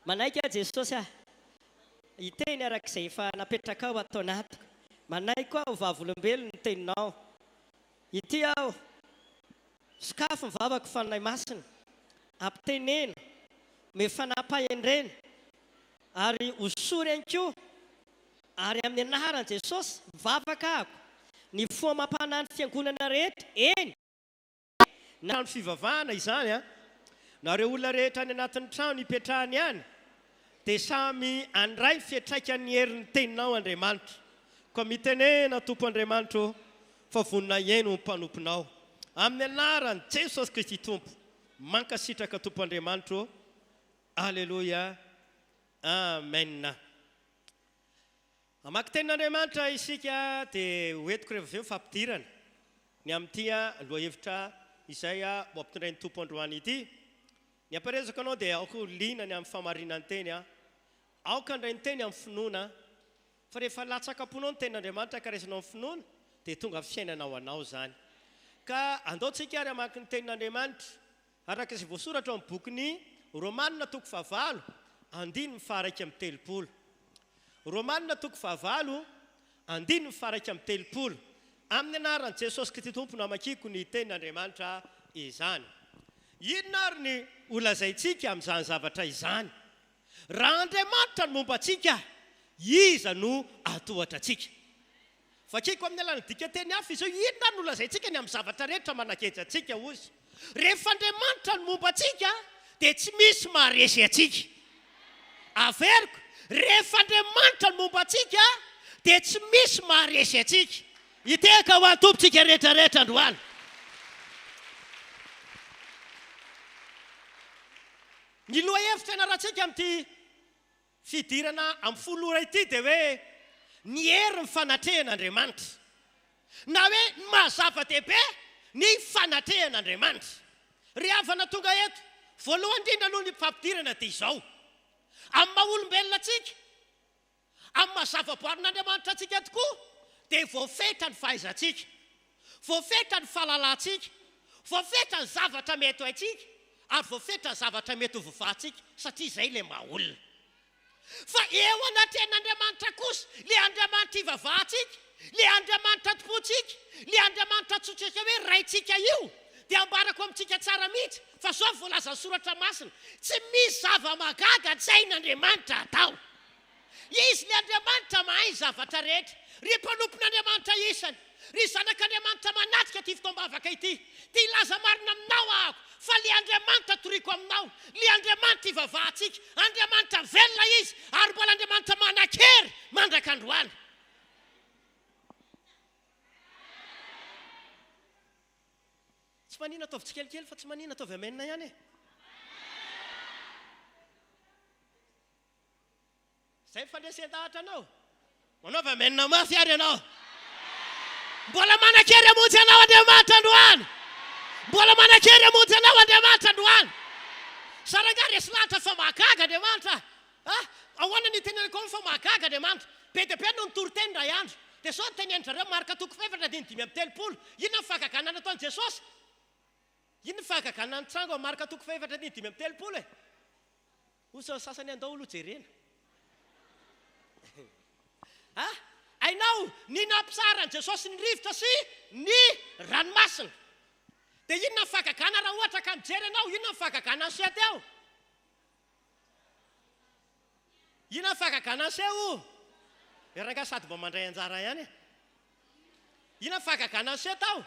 Manaiky aho Jesosy hiteny arak'izay efa napetraka ao atao anatiko. Manaiky koa ho vavolombelona ny teninao. Ity aho, sakafo ny vavako fanay masina, ampitenena, mefanapahendrena, ary hosory ihany koa, ary amin'ny anaran'i Jesosy mivavaka ako, ny foamam-panahiny fiangonana rehetra, eny, na ny fivavahana izany nareo olona rehetra any anatin'ny trano hipetrahany ihany, dia samy andray fiantraikany herin'ny teninao Andriamanitra. Koa mitenena Tompo Andriamanitra fa vonina iaino ny mpanomponao. Amin'ny anaran'i Jesosy Kristy Tompo, mankasitraka Tompo Andriamanitra. Alleluia. Amen. Amaky tenin'Andriamanitra isika dia hoentiko rehefa avy eo fampidirana ny amin'ity lohahevitra izay mbo ampitondrain'ny Tompo androany ity. Ny amparezako anao dia aoko linany amin'ny famarinany teny, aoka indray ny teny amin'ny finoana, fa rehefa latsakaponao ny tenin'Andriamanitra ka resanao amin'ny finoana dia tonga fiainanao anao zany. Ka andaontsika ary amaky ny tenin'Andriamanitra araka izay voasoratra amin'ny bokin'ny Romanina toko 9 andiny mifaraiky amin'ny telopolo. Romanina toko 9 andiny mifaraiky amin'ny telopolo. Amin'ny anaran'i Jesosy Kristy Tompo namakiko ny tenin'Andriamanitra izany. Inona ary ny olazaintsika amin'izany zavatra izany? Raha Andriamanitra no momba antsika, iza no atohatra antsika. Fakiko amin'ny alàna dika teny hafa izao, inona no olazaintsika ny amin'ny zavatra rehetra manankejy antsika ozy. Rehefa Andriamanitra no momba antsika dia tsy misy maharesy antsika. Averiko, rehefa Andriamanitra no momba antsika dia tsy misy maharesy antsika. Hiteka ho antompontsika rehetrarehetra androany. Ny lohahevitra ianaratsika amin'ity fidirana amin'ny folo ora ity dia hoe ny hery ny fanatrehan'Andriamanitra, na hoe ny mahazava-dehibe ny fanatrehan'Andriamanitra. Ry havana tonga eto, voalohany indrindra aloha ny fampidirana dia izao. Amin'ny maha-olombelona atsika, amin'ny mahazava-boarin'Andriamanitra atsika tokoa, dia voafetra ny fahaizantsika, voafetra ny fahalalantsika, voafetra ny zavatra mety ho antsika, ary voafetra ny zavatra mety ho vovahantsika, satria izay ilay maha-olona. fa eo anaty ain'Andriamanitra kosa le Andriamanitra ivavahantsika, le Andriamanitra tompontsika, le Andriamanitra tsotrika hoe raitsika io dia ambarako amintsika tsara mihitsy fa zao voalaza soratra masina tsy misy zava-magaga tsy hain'Andriamanitra atao. Izy le Andriamanitra mahay zavatra rehetra, ry mpanompon'Andriamanitra isany, ry zanak'Andriamanitra manatrika ty fotoam-bavaka ity, ty ilaza marina aminao ahako fa le Andriamanitra toriko aminao, le Andriamanitra ivavahantsika, Andriamanitra velona izy ary mbola Andriamanitra manan-kery mandrak'androany. Tsy manina ataovy tsikelikely fa tsy manina ataovy amenina ihany e. Zay fandresen-dahatra anao, manaovy amenina mafy ary ianao. Mbola manan-kery amonjy anao Andriamanitra androany, mbola manan-kery amonjy anao Andriamanitra androany. Saranga resy lahatra fa mahagaga Andriamanitra. Ahoana ny tenenako fa mahagaga Andriamanitra, be dia be no nitory-teny ray andro dia sao tenenindrareo marika toko 7:30. Inona ny fahagagana nataon'i Jesosy? Inona ny fahagagana ny trango marika toko 7:30 e? Osa sasany andao olo jerena. Ainao ny nampisaran'i Jesosy ny rivotra sy ny ranomasina. Dia inona ny fahagagana raha ohatra ka mijery anao? Inona ny fahagagana ny seha teo? Inona ny fahagagana ny seha? Eranga sady mba mandray anjara ihany e. Inona ny fahagagana ny seha tao?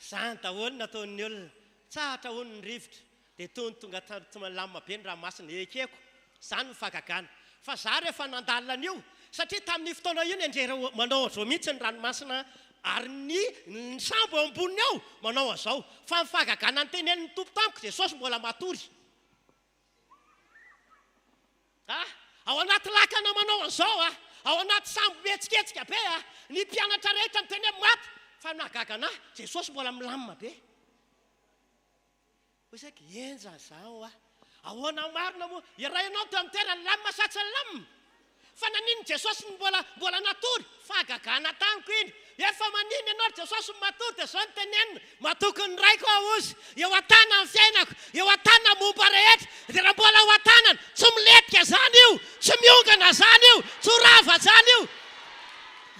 Zany daholo nataon'ny olona, tsahatra hono ny rivotra dia tony tonga tsy malamina be ny ranomasina ekeko. Zany ny fahagagana. Fa za rehefa nandalina an'io, satria tamin'ny fotoana io ny anjera manao azao mihitsy ny ranomasina ary ny sambo eo amboniny ao manao azao. Fa ny fahagagana ny tenenin'ny tompo tamiko Jesosy mbola matory. Ao anaty lakana manao an'izao ao anaty sambo mihetsiketsika be ny mpianatra rehetra miteny maty fa nahagaga anahy Jesosy mbola milamina be. Hoy saika enja zao ahoana marina moa iray ianao teo amin'ny toerana lamina sa tsy lamina? Fa nanino Jesosy mbola natory? Fahagagana tamiko iny. Efa manino ianao Jesosy matory dia zao ny tenenina matoky ny raiko aozy eo an-tana amin'ny fiainako, eo an-tana momba rehetra. Dia raha mbola ao an-tanany tsy miletika zany io, tsy miongana zany io, tsy rava zany io.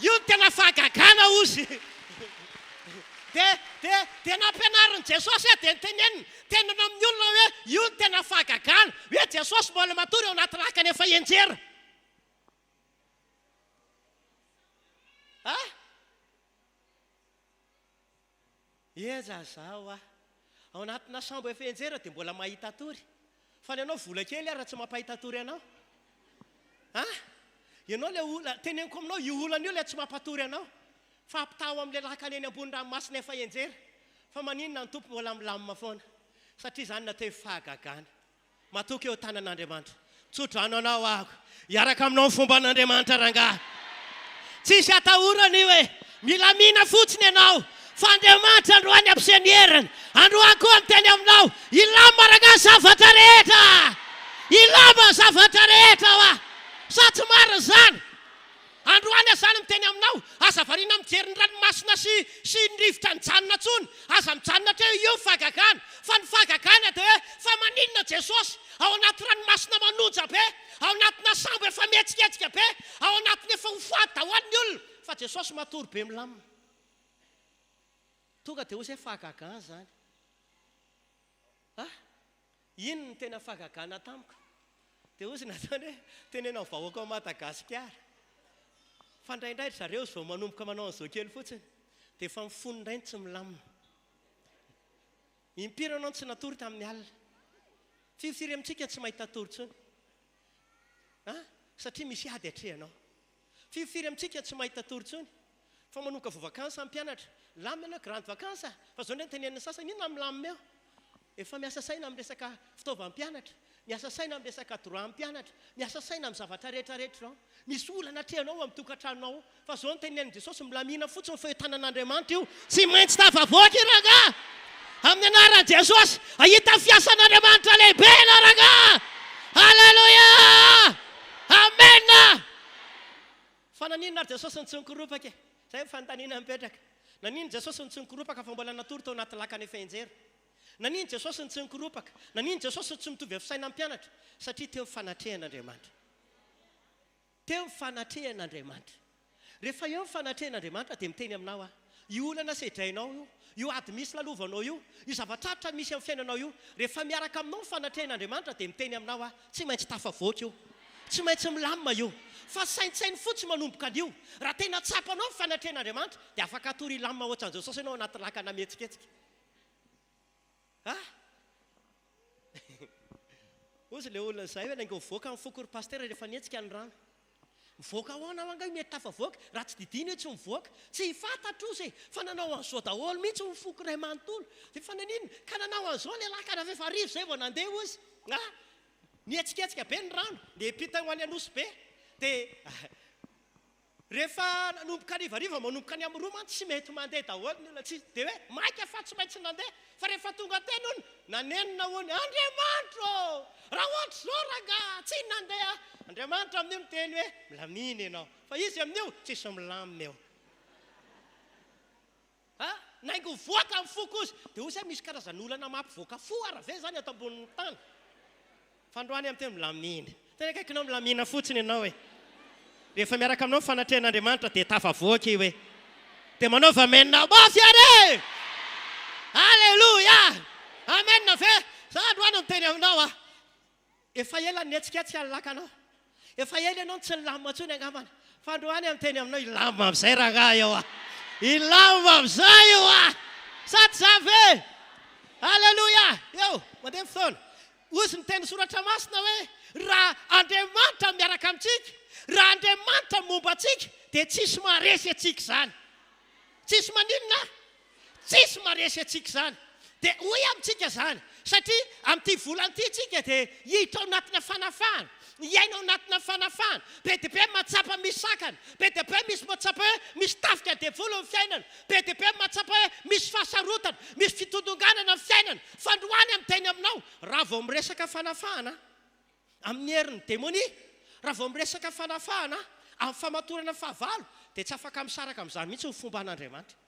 Io ny tena fahagagana ozy. Dia nampianarin'i Jesosy dia nytenenina tenana amin'ny olona hoe io ny tena fahagagana, hoe Jesosy mbola matory ao anaty lakana efa enjera. Eza zao ao anatina sambo efa enjera dia mbola mahita tory. Fa ny anao vola kely raha tsy mampahita tory anao. Ianao le olona teneniko aminao io olana io le tsy mampatory anao. Fa ampitao amin'ilay lakana eny ambony ranomasina efa enjera. Fa maninona ny tompo mbola milamina foana. Satria zany natao fahagagana. Matoky eo tanan'Andriamanitra. Tsodrano anao ahako. Iaraka aminao ny fomba an'Andriamanitra rangahy. Tsisy atahorana io e. Milamina fotsiny ianao. Fa Andriamanitra androany ampisainy heriny. Androany koa miteny aminao. Ilama rangahy zavatra rehetra. Ilama zavatra rehetra sa tsy marina zany. Androany zany miteny aminao. Aza variana mijery ny ranomasina sy ny rivotra nijanona tsony. Aza mijanona teo io fahagagana. Fa ny fahagagana dia hoe fa maninona Jesosy ao anaty ranomasina manonja be, ao anatina sambo efa mihetsiketsika be, ao anatiny efa hofaty dahoan'ny olona. Fa Jesosy matory be milamina. Tonga dia hoy fahagagana zany. Ino ny tena fahagagana tamiko? Dia hoy nataony hoe tenena ny vahoaka ao Madagasikara. Fa indraindray zareo zao manomboka manao an'izao kely fotsiny dia efa mifono indray tsy milamina. Impiry anao tsy natory tamin'ny alina. Fifiry amintsika tsy mahita tory tsony. Satria misy ady atrehanao. Fifiry amintsika tsy mahita tory tsony. Fa manomboka vao-vakansa mpianatra. Lamina grande vacances. Fa zao indray tenenina sasany inona milamina eo? Efa miasa saina amin'ny resaka fitaovam-pianatra, miasa saina amin'ny resaka droit-mpianatra, miasa saina amin'ny zavatra rehetrarehetra ao. Misy olana atrehanao amin'ny tokantranonao. Fa zao ny tenenin'i Jesosy milamina fotsiny fahitanan'Andriamanitra io. Tsy maintsy tafavoaka i rangahy. Amin'ny anaran'i Jesosy ahita fiasan'Andriamanitra lehibe na rangahy. Halleluja! Amen! Fa nanino ary Jesosy ny tsy nikoropaka e? Zay fanontaniana mipetraka. Nanino Jesosy ny tsy nikoropaka fa mbola natory tao anaty lakana efa enjera? nanino Jesosy tsy nikoropaka, nanino Jesosy tsy mitovy fisaina amin'ny mpianatra, satria teo mifanatrehan'Andriamanitra. Teo mifanatrehan'Andriamanitra. Rehefa eo mifanatrehan'Andriamanitra dia miteny aminao io olana sedrainao io ady misy lalovanao io zavatratra misy amin'ny fiainanao io, rehefa miaraka aminao mifanatrehan'Andriamanitra dia miteny aminao tsy maintsy tafavoaka io, tsy maintsy milamina io, fa saintsainy fotsy manomboka an'io. Raha tena tsapanao mifanatrehan'Andriamanitra dia afaka atory lamina ohatran'i Jesosy ianao anaty lakana mihetsiketsika. Ozy ilay olona izay hoe nainga mivoaka amin'ny fokory pasteur rehefa nietsika ny rano. Mivoaka ahoana manga mety tafavoaka, raha tsy didiny hoe tsy mivoaka, tsy fantatra ozy fa nanao an'izao daholo mihitsy mifoky iray manontolo. Dia fa nanino ka nanao an'izao ilay lakana FIvoriam izay vao nandeha ozy. Nihetsiketsika be ny rano, dia epitany ho any anosy be. Dia rehefa nanomboka hariva manomboka any amin'ny roma tsy mety mandeha daholo ny olona tsisy. Dia hoe maika fa tsy maintsy nandeha, fa rehefa tonga teny hono nanenina hono Andriamanitra raha ohatra izao raga tsy nandeha. Andriamanitra amin'io miteny hoe milamina ianao, fa izy amin'io tsisy milamina eo. Naingo voaka amin'ny foko ozy dia ozy misy karazan'olana mampivoaka fo arave zany ato ambonin'ny tany. Fandroany amin'ny teny milamina. Tena akaikinao milamina fotsiny ianao e. Rehefa miaraka aminao fanatrehan'Andriamanitra dia tafavoaka io e. Dia manao vamenina mafy are. Halleluja. Amen ve. Za androany miteny aminao efa ela nihetsiketsika ny lakanao. Efa ela ianao tsy nilamina intsony angambana. Fa androany miteny aminao ilamina amin'izay raha eo ilamina amin'izay io Sady za ve. Halleluja. Eo mandeha fotoana. Ozy ny teny soratra masina hoe raha Andriamanitra miaraka amintsika, raha Andriamanitra momba antsika dia tsisy maharesy antsika izany. Tsisy maninona? Tsisy maharesy antsika izany. Dia hoy amintsika izany satria amin'ity volan'ity tsika dia hita ao anatina fanafahana, hiaina ao anatina fanafahana. Be dia be mahatsapa misy sakana, be dia be misy mahatsapa hoe misy tafika devoly amin'ny fiainana, be dia be mahatsapa hoe misy fahasarotana, misy fitondonganana amin'ny fiainana. Fandroany amin'ny teny aminao raha vao miresaka fanafahana amin'ny herin'ny demonia, raha vao miresaka fanafahana amin'ny famatorana fahavalo dia tsy afaka misaraka amin'izany mihitsy ny fomba an'Andriamanitra.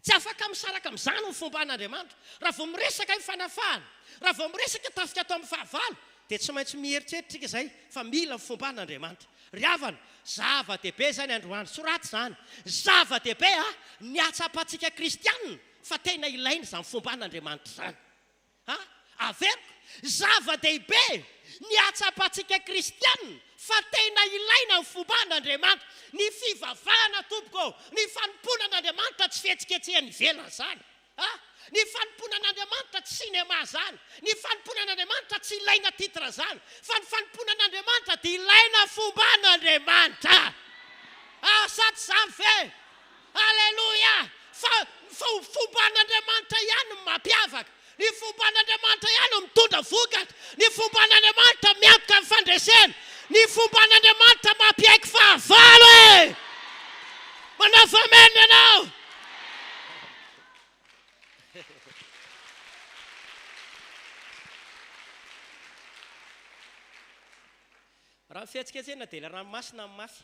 Tsy afaka misaraka amin'izany ny fomba an'Andriamanitra. Raha vao miresaka ny fanafahana, raha vao miresaka tafika atao amin'ny fahavalo dia tsy maintsy mieritreritra izay fa mila ny fomba an'Andriamanitra. Ry havana, zava-dehibe zany androany, soraty zany. Zava-dehibe ny hatsapantsika kristianina fa tena ilaina izany fomba an'Andriamanitra zany. Averiko, zava-dehibe ny hatsapantsika kristianina fa tena ilaina ny fomba an'Andriamanitra. Ny fivavahana tompoko, ny fanompona an'Andriamanitra tsy fihetsiketsehany ivelana zany. Ny fanompona an'Andriamanitra tsy sinema zany. Ny fanompona an'Andriamanitra tsy ilaina titra zany. Fa ny fanompona an'Andriamanitra dia ilaina fomba an'Andriamanitra. Sady zany ve. Halleluja. Fa fomba an'Andriamanitra ihany no mampiavaka. Ny fomba an'Andriamanitra ihany no mitondra vokatra. Ny fomba an'Andriamanitra miantoka amin'ny fandresena. Ny fomba an'Andriamanitra mampiaiky fahavalo e. Manao famena ianao. Raha fihetsiketsena dia ilay ranomasina amin'ny mafy.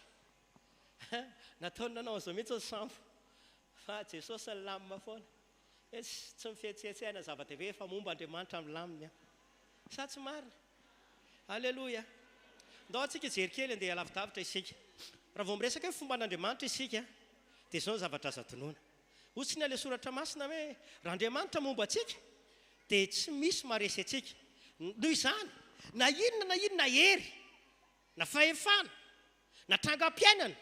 Nataony nanao an'izao mihitsy ny sambo. Fa Jesosy ny lamina foana. Tsy mifihetsihetsehana zava-dehibe efa momba Andriamanitra amin'ny lamina. Sa tsy marina? Halleluja. Ndao antsika hijery kely andeha alavidavitra isika. Raha vao miresaka hoe fomba an'Andriamanitra isika dia izao ny zavatra azo tonoina. Ohatsiny ilay soratra masina hoe raha Andriamanitra momba antsika dia tsy misy maharesy antsika. Noho izany, na inona hery, na fahefana, na trangam-piainana,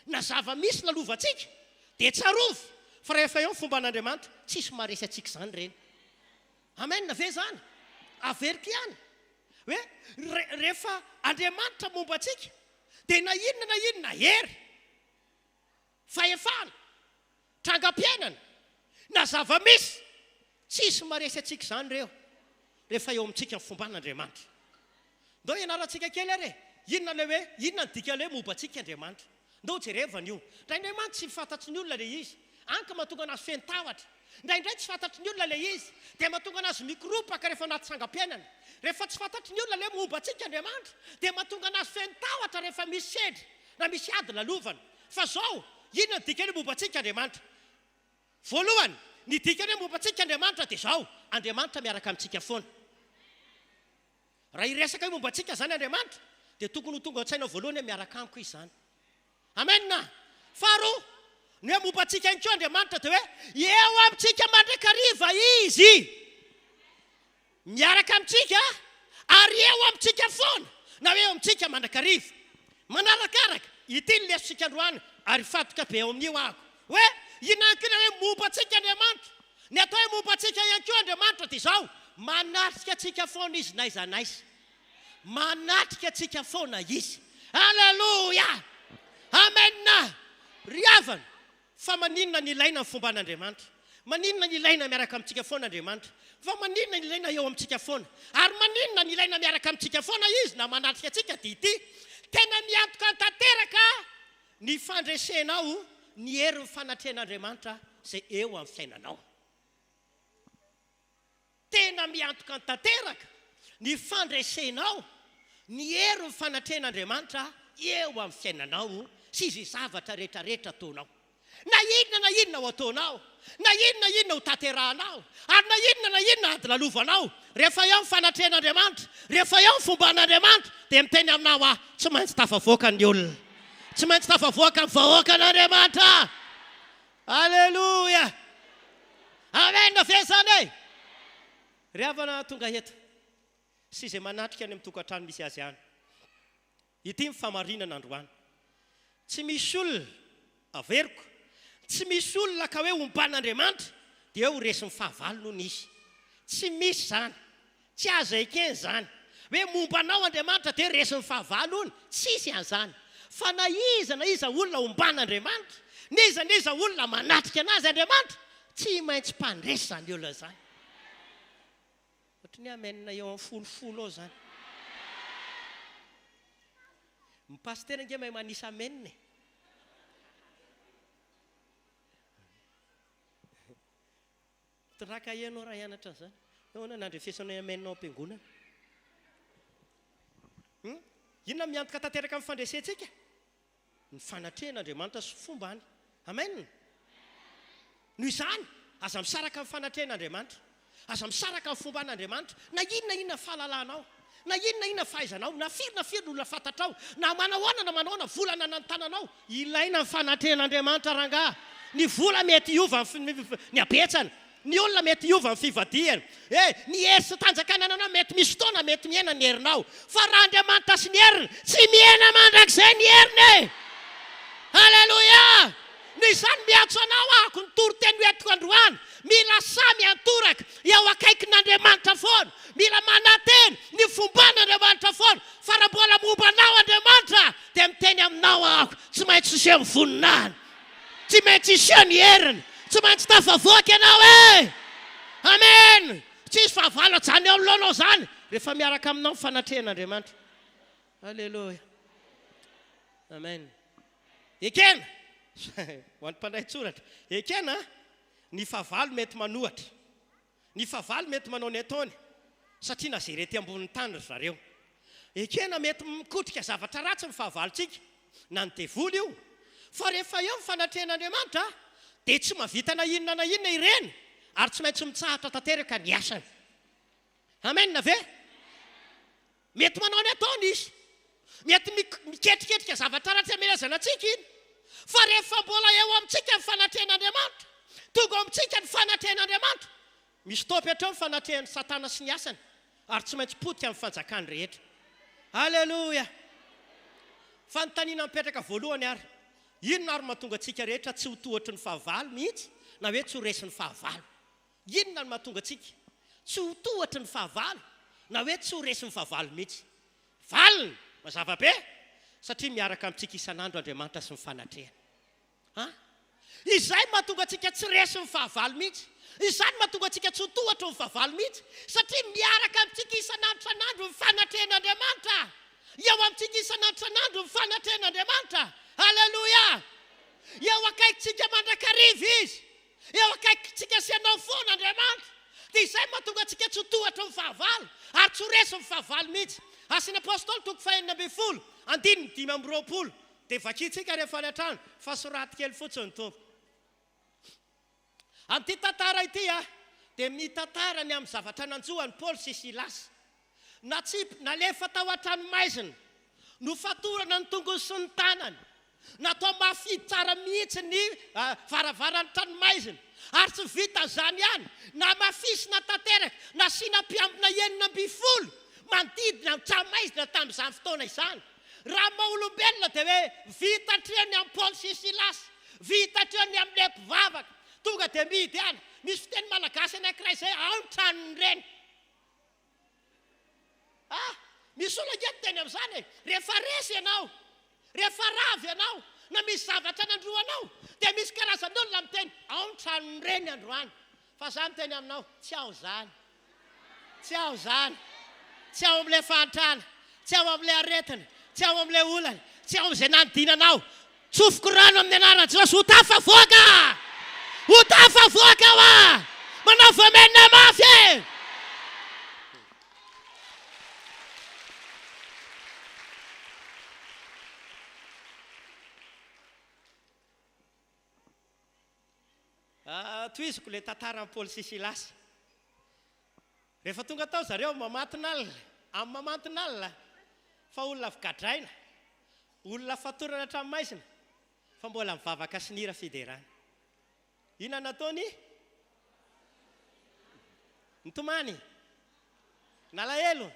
na zava-misy lalovantsika dia tsarovy fa rehefa eo ny fomba an'Andriamanitra tsisy maharesy antsika izany ireny. Amen ve zany? Averiko ihany hoe rehefa Andriamanitra momba antsika dia na inona hery, fahefana, trangam-piainana, na zava-misy tsisy maharesy antsika izany ireo rehefa eo amintsika ny fomba an'Andriamanitra. Ndao ianarantsika kely are. Inona ny dikany hoe momba antsika Andriamanitra. Ndao jerevana io. Indraindray tsy fantatry ny olona ilay izy. Anka mahatonga anazy fentavatra. Indraindray tsy fantatry ny olona ilay izy dia mahatonga anazy mikropaka rehefa anaty sangam-piainana. Rehefa tsy fantatry ny olona ilay momba antsika Andriamanitra dia mahatonga anazy fentavatra rehefa misy sedry na misy ady lalovana. Fa zao, inona ny dikany momba antsika Andriamanitra? Voalohany, ny dikany hoe mombantsika Andriamanitra dia izao, Andriamanitra miaraka amintsika foana. Raha iresaka hoe mombantsika zany Andriamanitra dia tokony ho tonga an-tsaina voalohany hoe miaraka amiko izy zany. Amen. Faharoa, ny hoe mombantsika ihany koa Andriamanitra dia hoe eo amintsika mandrakariva izy, miaraka amintsika ary eo amintsika foana na hoe eo amintsika mandrakariva. Manarakaraka ity ny lesontsika androany ary fatoka be eo amin'io ako hoe inankina hoe mombantsika Andriamanitra, ny atao hoe mombantsika ihany koa Andriamanitra dia izao, manatrika antsika foana izy naiza naiza, manatrika antsika foana izy. Halleluja, amen. Ry havana, fa maninona ny ilaina ny fomba an'Andriamanitra, maninona ny ilaina miaraka amintsika foana Andriamanitra, fa maninona ny ilaina eo amintsika foana, ary maninona ny ilaina miaraka amintsika foana izy na manatrika antsika dia ity, tena miantoka tanteraka ny fandresenao ny herin'ny fanatrehan'Andriamanitra izay eo amin'ny fiainanao. Tena miantoka tanteraka ny fandresenao ny herin'ny fanatrehan'Andriamanitra eo amin'ny fiainanao sy izay zavatra rehetrarehetra ataonao. Na inona ho ataonao, na inona ho tanterahanao, ary na inona ady lalovanao, rehefa eo ny fanatrehan'Andriamanitra, rehefa eo ny fomba an'Andriamanitra dia miteny aminao aho, tsy maintsy tafavoaka ny olona, tsy maintsy tafavoaka ny vahoaka an'Andriamanitra. Halleluja, amen. Ve zany e? Ry havana tonga eto sy izay manatrika any amin'ny tokantrano misy azy any, ity ny famarinana androany. Tsy misy olona averiko, tsy misy olona ka hoe omban'Andriamanitra dia ho resin'ny fahavalo noho izy. Tsy misy zany, tsy azo ekeny zany hoe mombanao Andriamanitra dia resin'ny fahavalo ony, tsisy an'izany. Fa na iza olona omban'Andriamanitra, niza olona manatrika anazy Andriamanitra, tsy maintsy mpandresy zany olona zany. Ohatry ny amenina eo amin'ny folofolo ao zany. Ny pasteur nge mahay manisa amenina. Traka ianao raha hianatra an'izany. Ahoana nandrefesanao ameninao am-piangonana? Inona miantoka tanteraka amin'ny fandresentsika? Ny fanatrehan'Andriamanitra sy fombany. Amen. Noho izany, aza misaraka amin'ny fanatrehan'Andriamanitra, aza misaraka amin'ny fomba an'Andriamanitra, na inona fahalalanao, na inona fahaizanao, na firy olona fantatrao, na manahoana volana na ny tananao, ilaina ny fanatrehan'Andriamanitra rangaha. Ny vola mety hiova ny abetsana, ny olona mety hiova ny fivadiana, ny hery sy tanjakana anao mety misy fotoana mety miaina ny herinao, fa raha Andriamanitra sy ny heriny tsy miaina mandrakizay ny heriny. Halleluja. Ny izany miantso anao ako ny toroteny hoentiko androany, mila samy antoraka eo akaikin'Andriamanitra foana, mila manateny ny fomban'Andriamanitra foana, fa raha mbola mombanao Andriamanitra dia miteny aminao ako, tsy maintsy iseho ny voninahiny, tsy maintsy iseho ny heriny, tsy maintsy tafavoaka ianao e. Amen. Tsisy fahavalo zany eo alohanao zany rehefa miaraka aminao ny fanatrehan'Andriamanitra. Halleluja, amen. Ekena ho an'ny mpandray tsoratra, ekena ny fahavalo mety manohatra, ny fahavalo mety manao ny ataony satria nazay rety ambonin'ny tany zareo. Ekena mety mikotrika zavatra ratsy ny fahavalontsika na ny devoly io, fa rehefa eo ny fanatrehan'Andriamanitra dia tsy mavita na inona ireny ary tsy maintsy mitsahatra tanteraka ny asany. Amen ve? Mety manao ny ataony izy, mety miketriketrika zavatra ratsy amelazana antsika iny, fa rehefa mbola eo amintsika ny fanatrehan'Andriamanitra, tonga amintsika ny fanatrehan'Andriamanitra, misy stopy hatreo ny fanatrehan'ny Satana sy ny asany ary tsy maintsy potika amin'ny fanjakany rehetra. Halleluja. Fanontaniana mipetraka voalohany ary, inona ary mahatonga antsika rehetra tsy ho tohatry ny fahavalo mihitsy na hoe tsy ho resin'ny fahavalo? Inona ny mahatonga antsika tsy ho tohatry ny fahavalo na hoe tsy ho resin'ny fahavalo mihitsy? Valiny mazava be, satria miaraka amintsika isan'andro Andriamanitra sy ny fanatrehany. Izay mahatonga antsika tsy resin'ny fahavalo mihitsy, izany mahatonga antsika tsy ho tohatry ny fahavalo mihitsy, satria miaraka amintsika isan'andro ny fanatrehan'Andriamanitra, eo amintsika isan'andro ny fanatrehan'Andriamanitra. Halleluja. Eo akaikitsika mandrakariva izy, eo akaikitsika asianao foana Andriamanitra, dia izay mahatonga antsika tsy ho tohatry ny fahavalo ary tsy ho resin'ny fahavalo mihitsy. Asin'ny apôstôly toko 4:20, andininy 5:20 dia vakitsika rehefa any an-trano fa soraty kely fotsiny tompo. Amin'ity tantara ity dia mitantarany amin'ny zavatra nanjoany Paul sy Silas. Nalefa tao an-tranomaizina, nofatorana ny tongony sy ny tanany, natao mafidy tsara mihitsy ny varavarany tranomaizina, ary tsy vita zany ihany, na mafisina tanteraka, nasiana mpiambina 900 manodidina amin'ny tranomaizina tamin'izany fotoana izany. Raha maha-olombelona dia hoe vitatreny amin'ny Paul sy Silas, vitatreny amin'ilay mpivavaka, tonga dia mihidy ihany. Misy fiteny malagasy anankiray izay ao ny tranony ireny. Misy olona ngeto teny amin'izany rehefa resy ianao, rehefa ravy ianao, na misy zavatra nandroanao, dia misy karazan'olona miteny ao ny tranony ireny androany. Fa za miteny aminao, tsy ao zany, tsy ao zany, tsy ao amin'ilay fahantrana, tsy ao amin'ilay aretina, tsy ao amin'ilay olana, tsy ao amin'izay nanodinanao. Tsofoko rano amin'ny anarana Jesosy, ho tafavoaka! Ho tafavoaka hoa! Manao voamenina mafy! Toiziko ilay tantaran'i Paul sy Silas. Rehefa tonga tao zareo mamatinalina, amin'ny mamatinalina, fa olona figadraina, olona fatorana tranomaizina, fa mbola mivavaka sy nira fiderana. Ina nataony? Nitomany, nalahelo,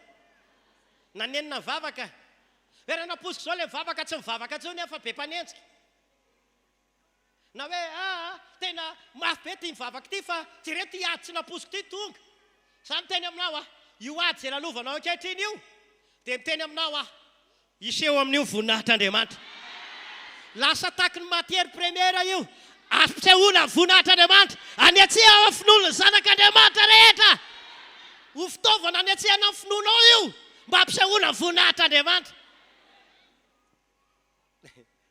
nanenina vavaka. Vera naposiko zao ilay vavaka tsy mivavaka tsony fa be mpanenjika. Na hoe tena mafy be ty mivavaka ty fa tsy reto ady tsy naposiko ty tonga. Zany teny aminao io ady zay lalovanao ankehitriny io, dia miteny aminao iseho amin'io voninahitr'Andriamanitra. Lasa taky ny matière première io, ampisehoana voninahitr'Andriamanitra, anetsehana amin'ny finoana ny zanak'Andriamanitra rehetra. Ho fitaovana anetsehana amin'ny finoanao io, mba ampisehoana voninahitr'Andriamanitra.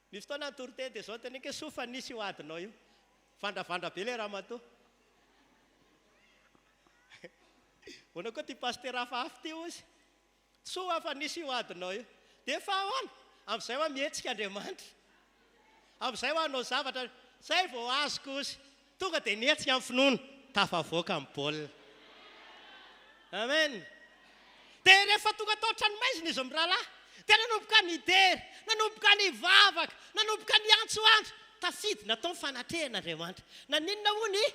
Ny fotoana toroteny dia zao teny ke sofa nisy io adinao io. Vandravandra be ilay raha matoa. Hoana koa ty paster hafahafa ty ozy. Soa fa nisy io adinao io. Dia efa ahoana? Amin'izay hoa mihetsika Andriamanitra. Amin'izay hoa hanao zavatra, zay vao azoko ozy. Tonga dia nihetsika amin'ny finoana, tafavoaka amin'ny baolina. Amen. Dia rehefa tonga tao tranomaizina izy mirahalahy, dia nanomboka ny dery, nanomboka ny vavaka, nanomboka ny antsoantso, tafidy natao fanatrehan'Andriamanitra. Na ninona hoy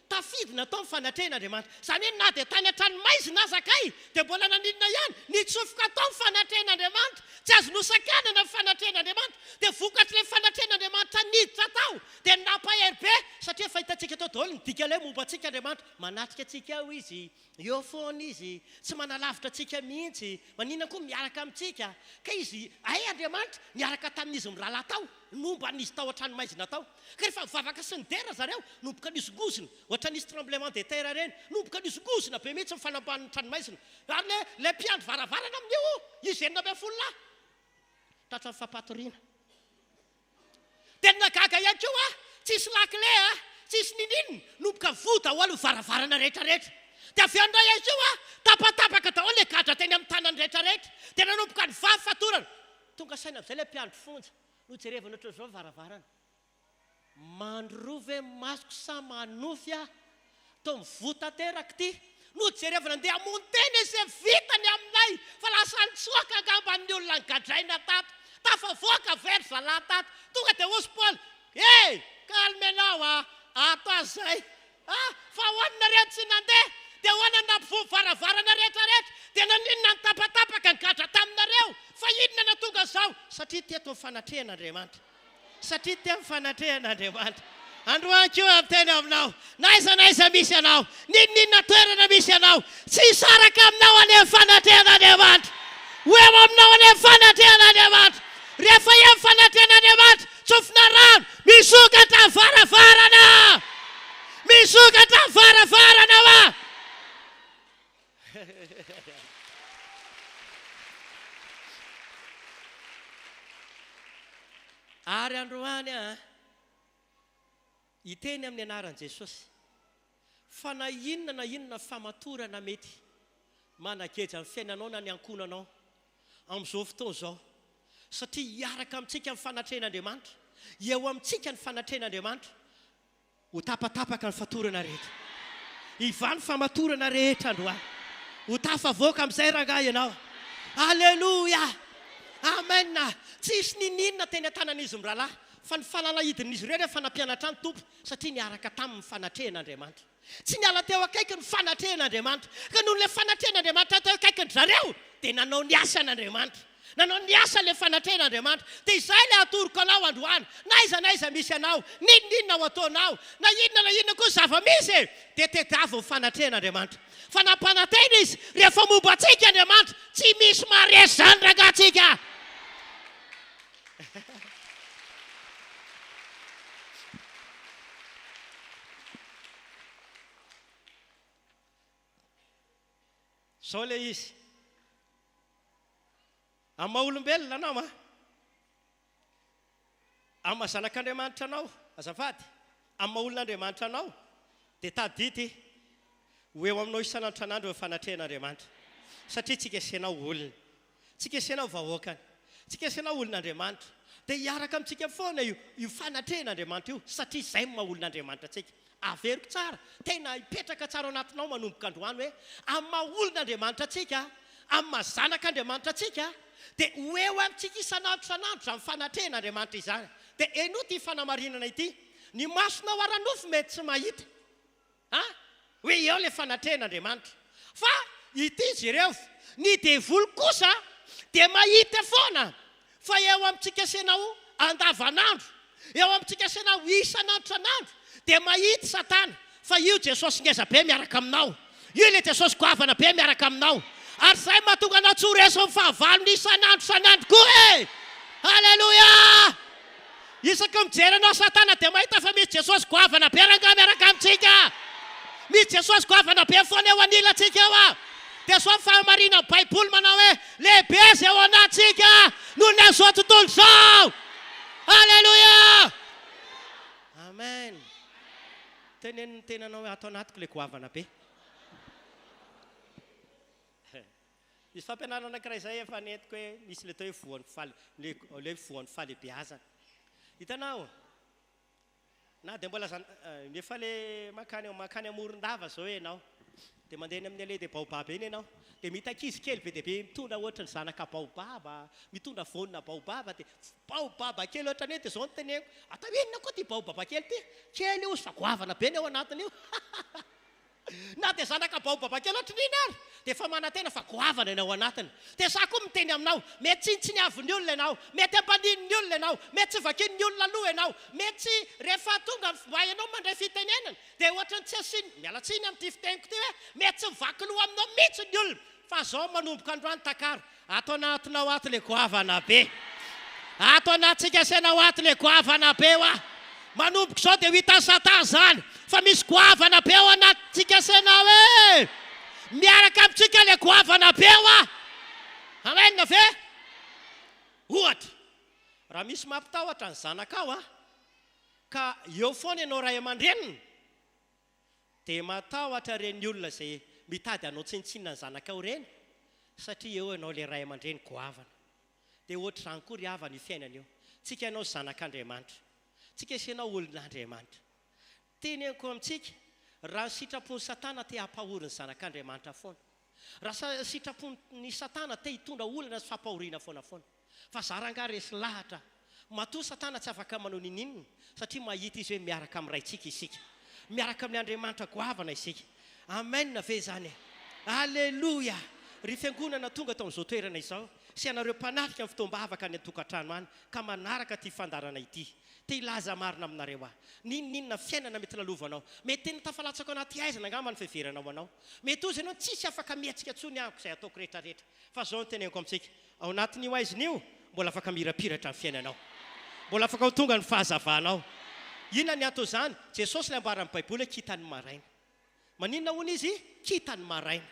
tafidy natao fanatrehan'Andriamanitra. Zany hoe na dia tany an-tranomaizina aza kay, dia mbola naninona ihany, nitsofoka tao fanatrehan'Andriamanitra. Tsy azo nosakanana ny fanatrehan'Andriamanitra, dia vokatr'ilay fanatrehan'Andriamanitra niditra tao, dia nampahery be, satria fahitantsika tao daholo ny dikany hoe momba antsika Andriamanitra, manatrika antsika ao izy, eo foana izy, tsy manalavitra antsika mihitsy, maninona koa miaraka amintsika. Ka izy, Andriamanitra miaraka tamin'izy mirahalahy tao, nomba n'izy tao an-tranomaizina tao. Ka rehefa mivavaka sy ny dera zareo, nomboka nisogozina, ohatra nisy tremblement de terre reny, nomboka nisogozina be mihitsy mifanamban'ny tranomaizina. Ary le mpiandro varavarana amin'io, izy 900 tatra ny fampatoriana. Tena gaga ihany koa tsisy lakile tsisy ninina, nomboka voda ho alo varavarana rehetrarehetra. Dia avy andray ihany koa tapatapaka daholo le gadra teny amin'ny tanany rehetrarehetra. Dia nanomboka ny vavy fatorana. Tonga saina amin'izay le mpiandro fonja, no jerevana ohatran'izao varavarana. Mandrove masoko sa manofy to mivota teraka ty. No jerevana andeha amony teny izay vitany aminay, fa lasa nitsoaka angamban'ny olona nygadraina tato. Tafavoaka very zalahy tato. Tonga dia hozy Paul, kalmenao ato azay. Fa hoanina rehetra tsy nandeha, dia hoana nampivovo varavarana rehetrarehetra, dia naninona ny tapatapaka ny gadra taminareo. Fa inona na tonga zao? Satria teto fanatrehan'Andriamanitra. Satria teo fanatrehan'Andriamanitra. Androany koa amin'ny aminao, naiza misy anao, ninona toerana misy anao, tsy saraka aminao any fanatrehan'Andriamanitra. Hoemo aminao any fanatrehan'Andriamanitra. Rehefa eo fanatrehan'Andriamanitra, tsofina rano, misokatra varavarana. Misokatra varavarana va. Ary androany iteny amin'ny anaran'i Jesosy, fa na inona famatorana mety manageja amin'ny fiainanao na ny ankonanao amin'izao fotoana izao, satria hiaraka amintsika ny fanatrehan'Andriamanitra, eo amintsika ny fanatrehan'Andriamanitra. ho tapatapaka ny fatorana rehetra. Ivany famatorana rehetra androany. Ho tafavoaka amin'izay rangahy ianao. Alleluia. Amen. Tsisy nininona teny an-tanan'izy mirahalahy fa ny falalahidin'izy ireo rehefa nampianatra ny tompo satria niaraka tamin'ny fanatrehan'Andriamanitra. Tsy niala teo akaiky ny fanatrehan'Andriamanitra. Ka noho ilay fanatrehan'Andriamanitra teo akaiky ny zareo dia nanao ny asan'Andriamanitra. Nanao ny asa ilay fanatrehan'Andriamanitra. Dia izay ilay atoroko anao androany. Na iza misy anao, ninona ho ataonao, na inona koa zava-misy dia tedavo ny fanatrehan'Andriamanitra. Fa nampanatena izy rehefa momba antsika Andriamanitra tsy misy maharesy zany rangatsika. Sao le izy amin'ny maha-olombelona anao amin'ny mahazanak'Andriamanitra anao azafady amin'ny maha-olon'Andriamanitra anao dia tadity ho eo aminao isan'andro ny fanatrehan'Andriamanitra satria tsy kesenao olona, tsy kesenao vahoakany, tsy kesenao olon'Andriamanitra dia hiaraka amintsika foana io fanatrehan'Andriamanitra io satria izay maha-olon'Andriamanitra antsika. Averiko tsara, tena hipetraka tsara anatinao manomboka androany hoe amin'ny maha-olon'Andriamanitra antsika, amin'ny mahazanak'Andriamanitra antsika dia ho eo amintsika isan'andro izany fanatrehan'Andriamanitra izany. Dia eno ity fanamarinana ity, ny masonao ara-nofo mety tsy mahita hoe eo ilay fanatrehan'Andriamanitra, fa ity izy ireo ny devoly kosa dia mahita foana fa eo amintsika senao andavanandro, eo amintsika senao isan'andro dia mahita Satana fa io Jesosy ngeza be miaraka aminao, io ilay Jesosy goavana be miaraka aminao, ary izay mahatonga anao tsy ho reso fahavalony isan'andro koa e. Alleluia. Isaka mijery anao Satana dia mahita fa misy Jesosy goavana be rangahy miaraka amintsika, misy Jesosy goavana be foana eo anilantsika eo dia sao fahamarina ny Baiboly manao hoe lehibe izay ao anatsika noho ny an'izao tontolo izao. Alleluia. Amen. Teneniny tenanao hoe ato anatiko ilay goavana be. Misy fampianarana anankiray izay efa netiko hoe misy ilay tao hoe voan'ny fahalehibeazana. Hitanao na dia mbola nefa ilay makany amoron-dava zao ianao dia mandeha amin'ny allée des baobab eny ianao dia mita ankizy kely be dia be mitondra ohatra ny zanaka baobaba, mitondra vonina baobaba dia baobaba kely ohatra ny dia izao no teneniko atao inona koa ty baobaba kely ty kely io fa goavana be ny ao anatiny io. Na dia zanaka baobaba kely ohatra n'ina ary dia efa manantena fa goavana ny ao anatiny. Dia za koa miteny aminao mety tsy ny avy ny olona ianao, mety ampanin'ny olona ianao, mety tsy vakin'ny olona aloha ianao, mety tsy rehefa tonga mba ianao mandray fitenenana dia ohatra ny tsy asiny mialatsiny amin'ity fiteniko ty hoe mety tsy mivaky loha aminao mihitsy ny olona, fa zao manomboka androany takaro ato anatinao ato ilay goavana be, ato anatsika senao ato ilay goavana be hoa manomboka izao dia ho hitan'ny Satana zany fa misy goavana be ao anatsika senao e, miaraka amintsika ilay goavana be hoa. Amen ve? Ohatra raha misy mampitahotra ny zanakao ka eo foana ianao ray aman-dreniny dia matahotra reny olona izay mitady anao tsinitsinina ny zanakao reny satria eo ianao ilay ray aman-dreny goavana. Dia ohatra izany koa ry havana io fiainana io, tsika ianao zanak'Andriamanitra, tsika isanao olon'Andriamanitra. Teneniko amintsika raha sitrapon'ny Satana te hampahoriny zanak'Andriamanitra foana, raha sitrapon'ny Satana te hitondra olana sy fampahoriana foana fa za rangahy resy lahatra matoa Satana tsy afaka manao ninina satria mahita izy hoe miaraka amin'ny raitsika isika, miaraka amin'ny Andriamanitra goavana isika. Amen ve zany? Alleluia. Ry fiangonana tonga tao amin'izao toerana izao sy anareo mpanafika amin'ny fotoam-bavaka ny an-tokantrano any ka manaraka ty fandarana ity te ilaza marina aminareo ninina fiainana mety lalovanao, mety tena tafalatsako anaty aizana angamba ny fiheveranao anao, mety ozy ianao tsisy afaka mietsika tsony amiko izay ataoko rehetrarehetra fa zao ny teneniko amintsika ao anatin'io aizan'io mbola afaka mirapiratra ny fiainanao, mbola afaka ho tonga ny fahazavanao. Inona ny atao izany? Jesosy ilay ambaran'ny Baiboly hoe kitany maraina. Maninona hono izy? Kitany maraina.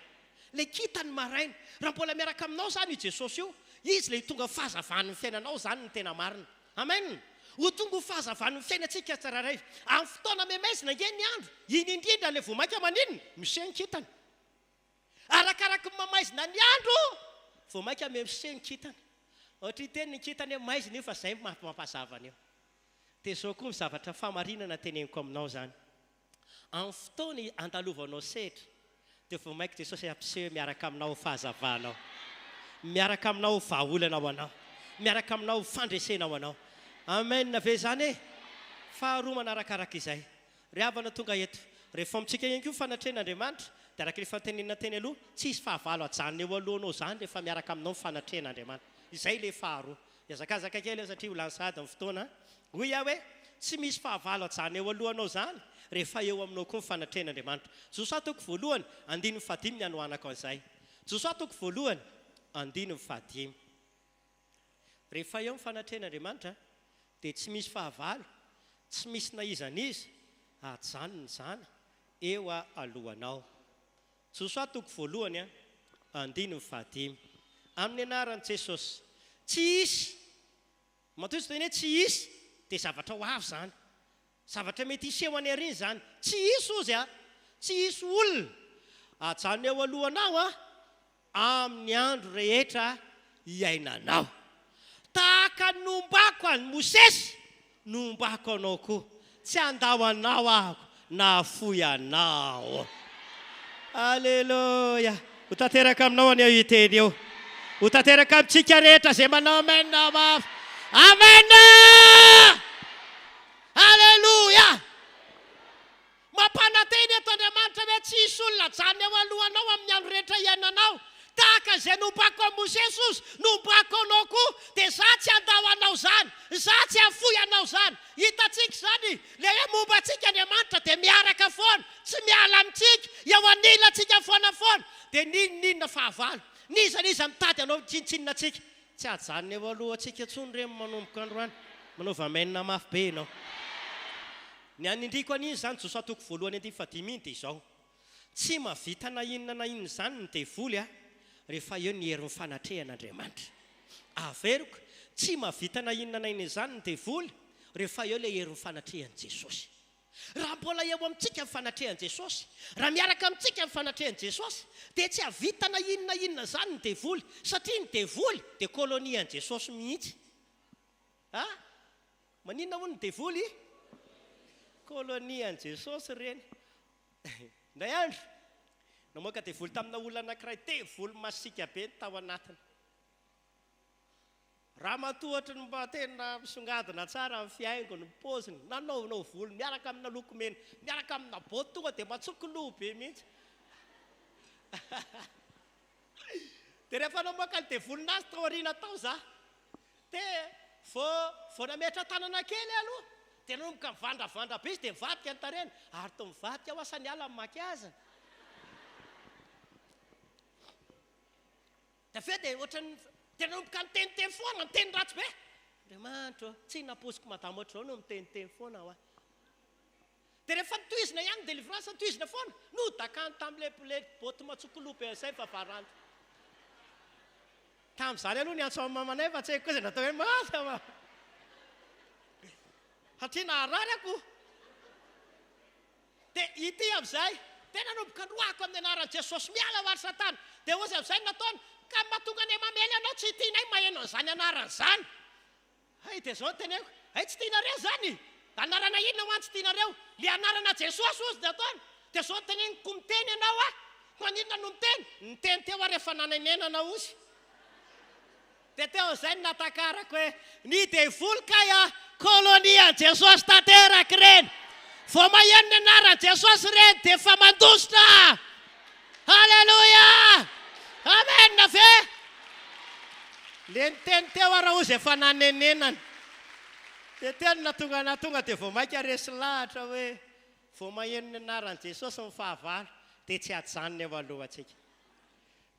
Ilay kitany maraina raha mbola miaraka aminao zany io Jesosy io, izy ilay tonga fahazavan'ny fiainanao zany ny tena marina. Amen. Ho tonga fahazavan'ny fiainantsika tsiraray amin'ny fotoana memaizina nge ny andro iny indrindra ilay vomaika maninona miseho ny kitany, arakaraka ny mamaizina ny andro vomaika miseho ny kitany. Ohatra iteny ny kitany hoe maizina io fa izay mampazavana eo. Dia izao koa ny zavatra fahamarinana teneniko aminao zany, amin'ny fotoany andalovanao setra dia vao maika Jesosy ampiseho miaraka aminao fahazavanao, miaraka aminao vahaolana ho anao, miaraka aminao fandresena ho anao. Amen ve zany e? Faharoa manarakaraka izay, ry havana tonga eto, rehefa amintsika ihany koa fanatren'Andriamanitra dia araka rehefa tenenina teny aloha tsy hisy fahavalo ajanona eo alohanao zany rehefa miaraka aminao fanatren'Andriamanitra. Izay le faharoa. Iazakazaka kely satria ho lansady amin'ny fotoana. Hoy aho hoe tsy misy fahavalo ajanona eo alohanao zany rehefa eo aminao koa ny fanatren'Andriamanitra. Josa toko voalohany 5 ny anoanako an'izay. Josa toko voalohany 5. Rehefa eo ny fanatren'Andriamanitra dia tsy misy fahavalo, tsy misy naizan'izy ajanona zany eo alohanao. Josa toko voalohany 5. Amin'ny anaran'i Jesosy tsy hisy, matoa teny hoe tsy hisy dia zavatra ho avy zany, zavatra mety hiseho any ariny zany. Tsy hisy ozy tsy hisy olona ajanona eo alohanao amin'ny andro rehetra iainanao. Tahaka nombako any Mosesy nombako anao koa, tsy andao anao ahako na afoy anao. Alleluia. Ho tanteraka aminao any eo iteny eo, ho tanteraka amintsika rehetra zay manao amen na mafy. Amen. Alleluia. Mampananteny eto Andriamanitra hoe tsy hisy olona ajanona eo alohanao amin'ny andro rehetra iainanao. Tahaka izay nombako a Mosesy ozy nombako anao koa, dia za tsy andao anao zany, za tsy afoy anao zany. Hitantsika zany le hoe momba antsika Andriamanitra dia miaraka foana, tsy miala amintsika, eo anilantsika foana. Dia ninona fahavalo, niza mitady anao tsinitsinina antsika, tsy ajanona eo alohantsika intsony ireny manomboka androany. Manaova amen mafy be ianao. Ny anindriko an'iny zany Josa toko voalohany 5 dia izao: tsy mavita na inona na inona zany ny devoly rehefa eo ny herin'ny fanatrehan'Andriamanitra. Averiko, tsy mavita na inona na inona zany ny devoly rehefa eo le herin'ny fanatrehan'i Jesosy. Raha mbola eo amintsika ny fanatrehan'i Jesosy, raha miaraka amintsika ny fanatrehan'i Jesosy, dia tsy havita na inona zany ny devoly, satria ny devoly dia kolonian'i Jesosy mihitsy. Maninona hono ny devoly? Kolonian'i Jesosy ireny. Ndray andro namoaka devoly tamina olona anankiray, devoly masika be tao anatiny. Raha matohatry ny mba tena misongadina tsara amin'ny fiaingony, ny paoziny, nanaonao volo miaraka amina lokomena, miaraka amina boty, tonga dia matsoko loha be mihitsy. Dia rehefa namoaka ny devolinazy tao aoriana tao za, dia vao nametra tanana kely aloha, dia nanomboka mivandravandra be izy dia mivadika ny tarehiny, ary to mivadika aho asany ala mamaky azy. Dia avy eo dia ohatrany dia nanomboka miteniteny foana, miteny ratsy be. Andriamanitra, tsy naposiko madama ohatr'izao no miteniteny foana aho. Dia rehefa tohizina ihany ny délivrance, tohizina foana, no dakany tamin'ile boty matsokoloha be izay vavarandro. Tamin'izany aloha ny antso amin'ny mamanay fa tsy haiko koa izay natao hoe masa. Satria naharary ako. Dia ity amin'izay, dia nanomboka roako amin'ny anaran'i Jesosy miala ho ary Satana. Dia ozy amin'izay nataony, ka mahatonga ny mamely anao tsy tianay maheno an'izany anaran'izany. Dia zao teneko, tsy tianareo zany. Anarana inona ho any tsy tianareo? Le anarana Jesosy ozy dia ataony. Dia zao teneniko miteny ianao ho aninona no miteny? Niteny teo rehefa nanenenana ozy. Dia teo izay natakarako hoe ny devoly kay kolonian'i Jesosy tanteraka ireny. Vao maheno ny anaran'i Jesosy ireny dia efa mandositra. Halleluja. Amen na ve? Le niteny teo raha ozy efa nanenenana. Dia teny natonga dia vao maika resy lahatra hoe vao maheno ny anaran'i Jesosy ny fahavalo dia tsy ajanona eo alohantsika.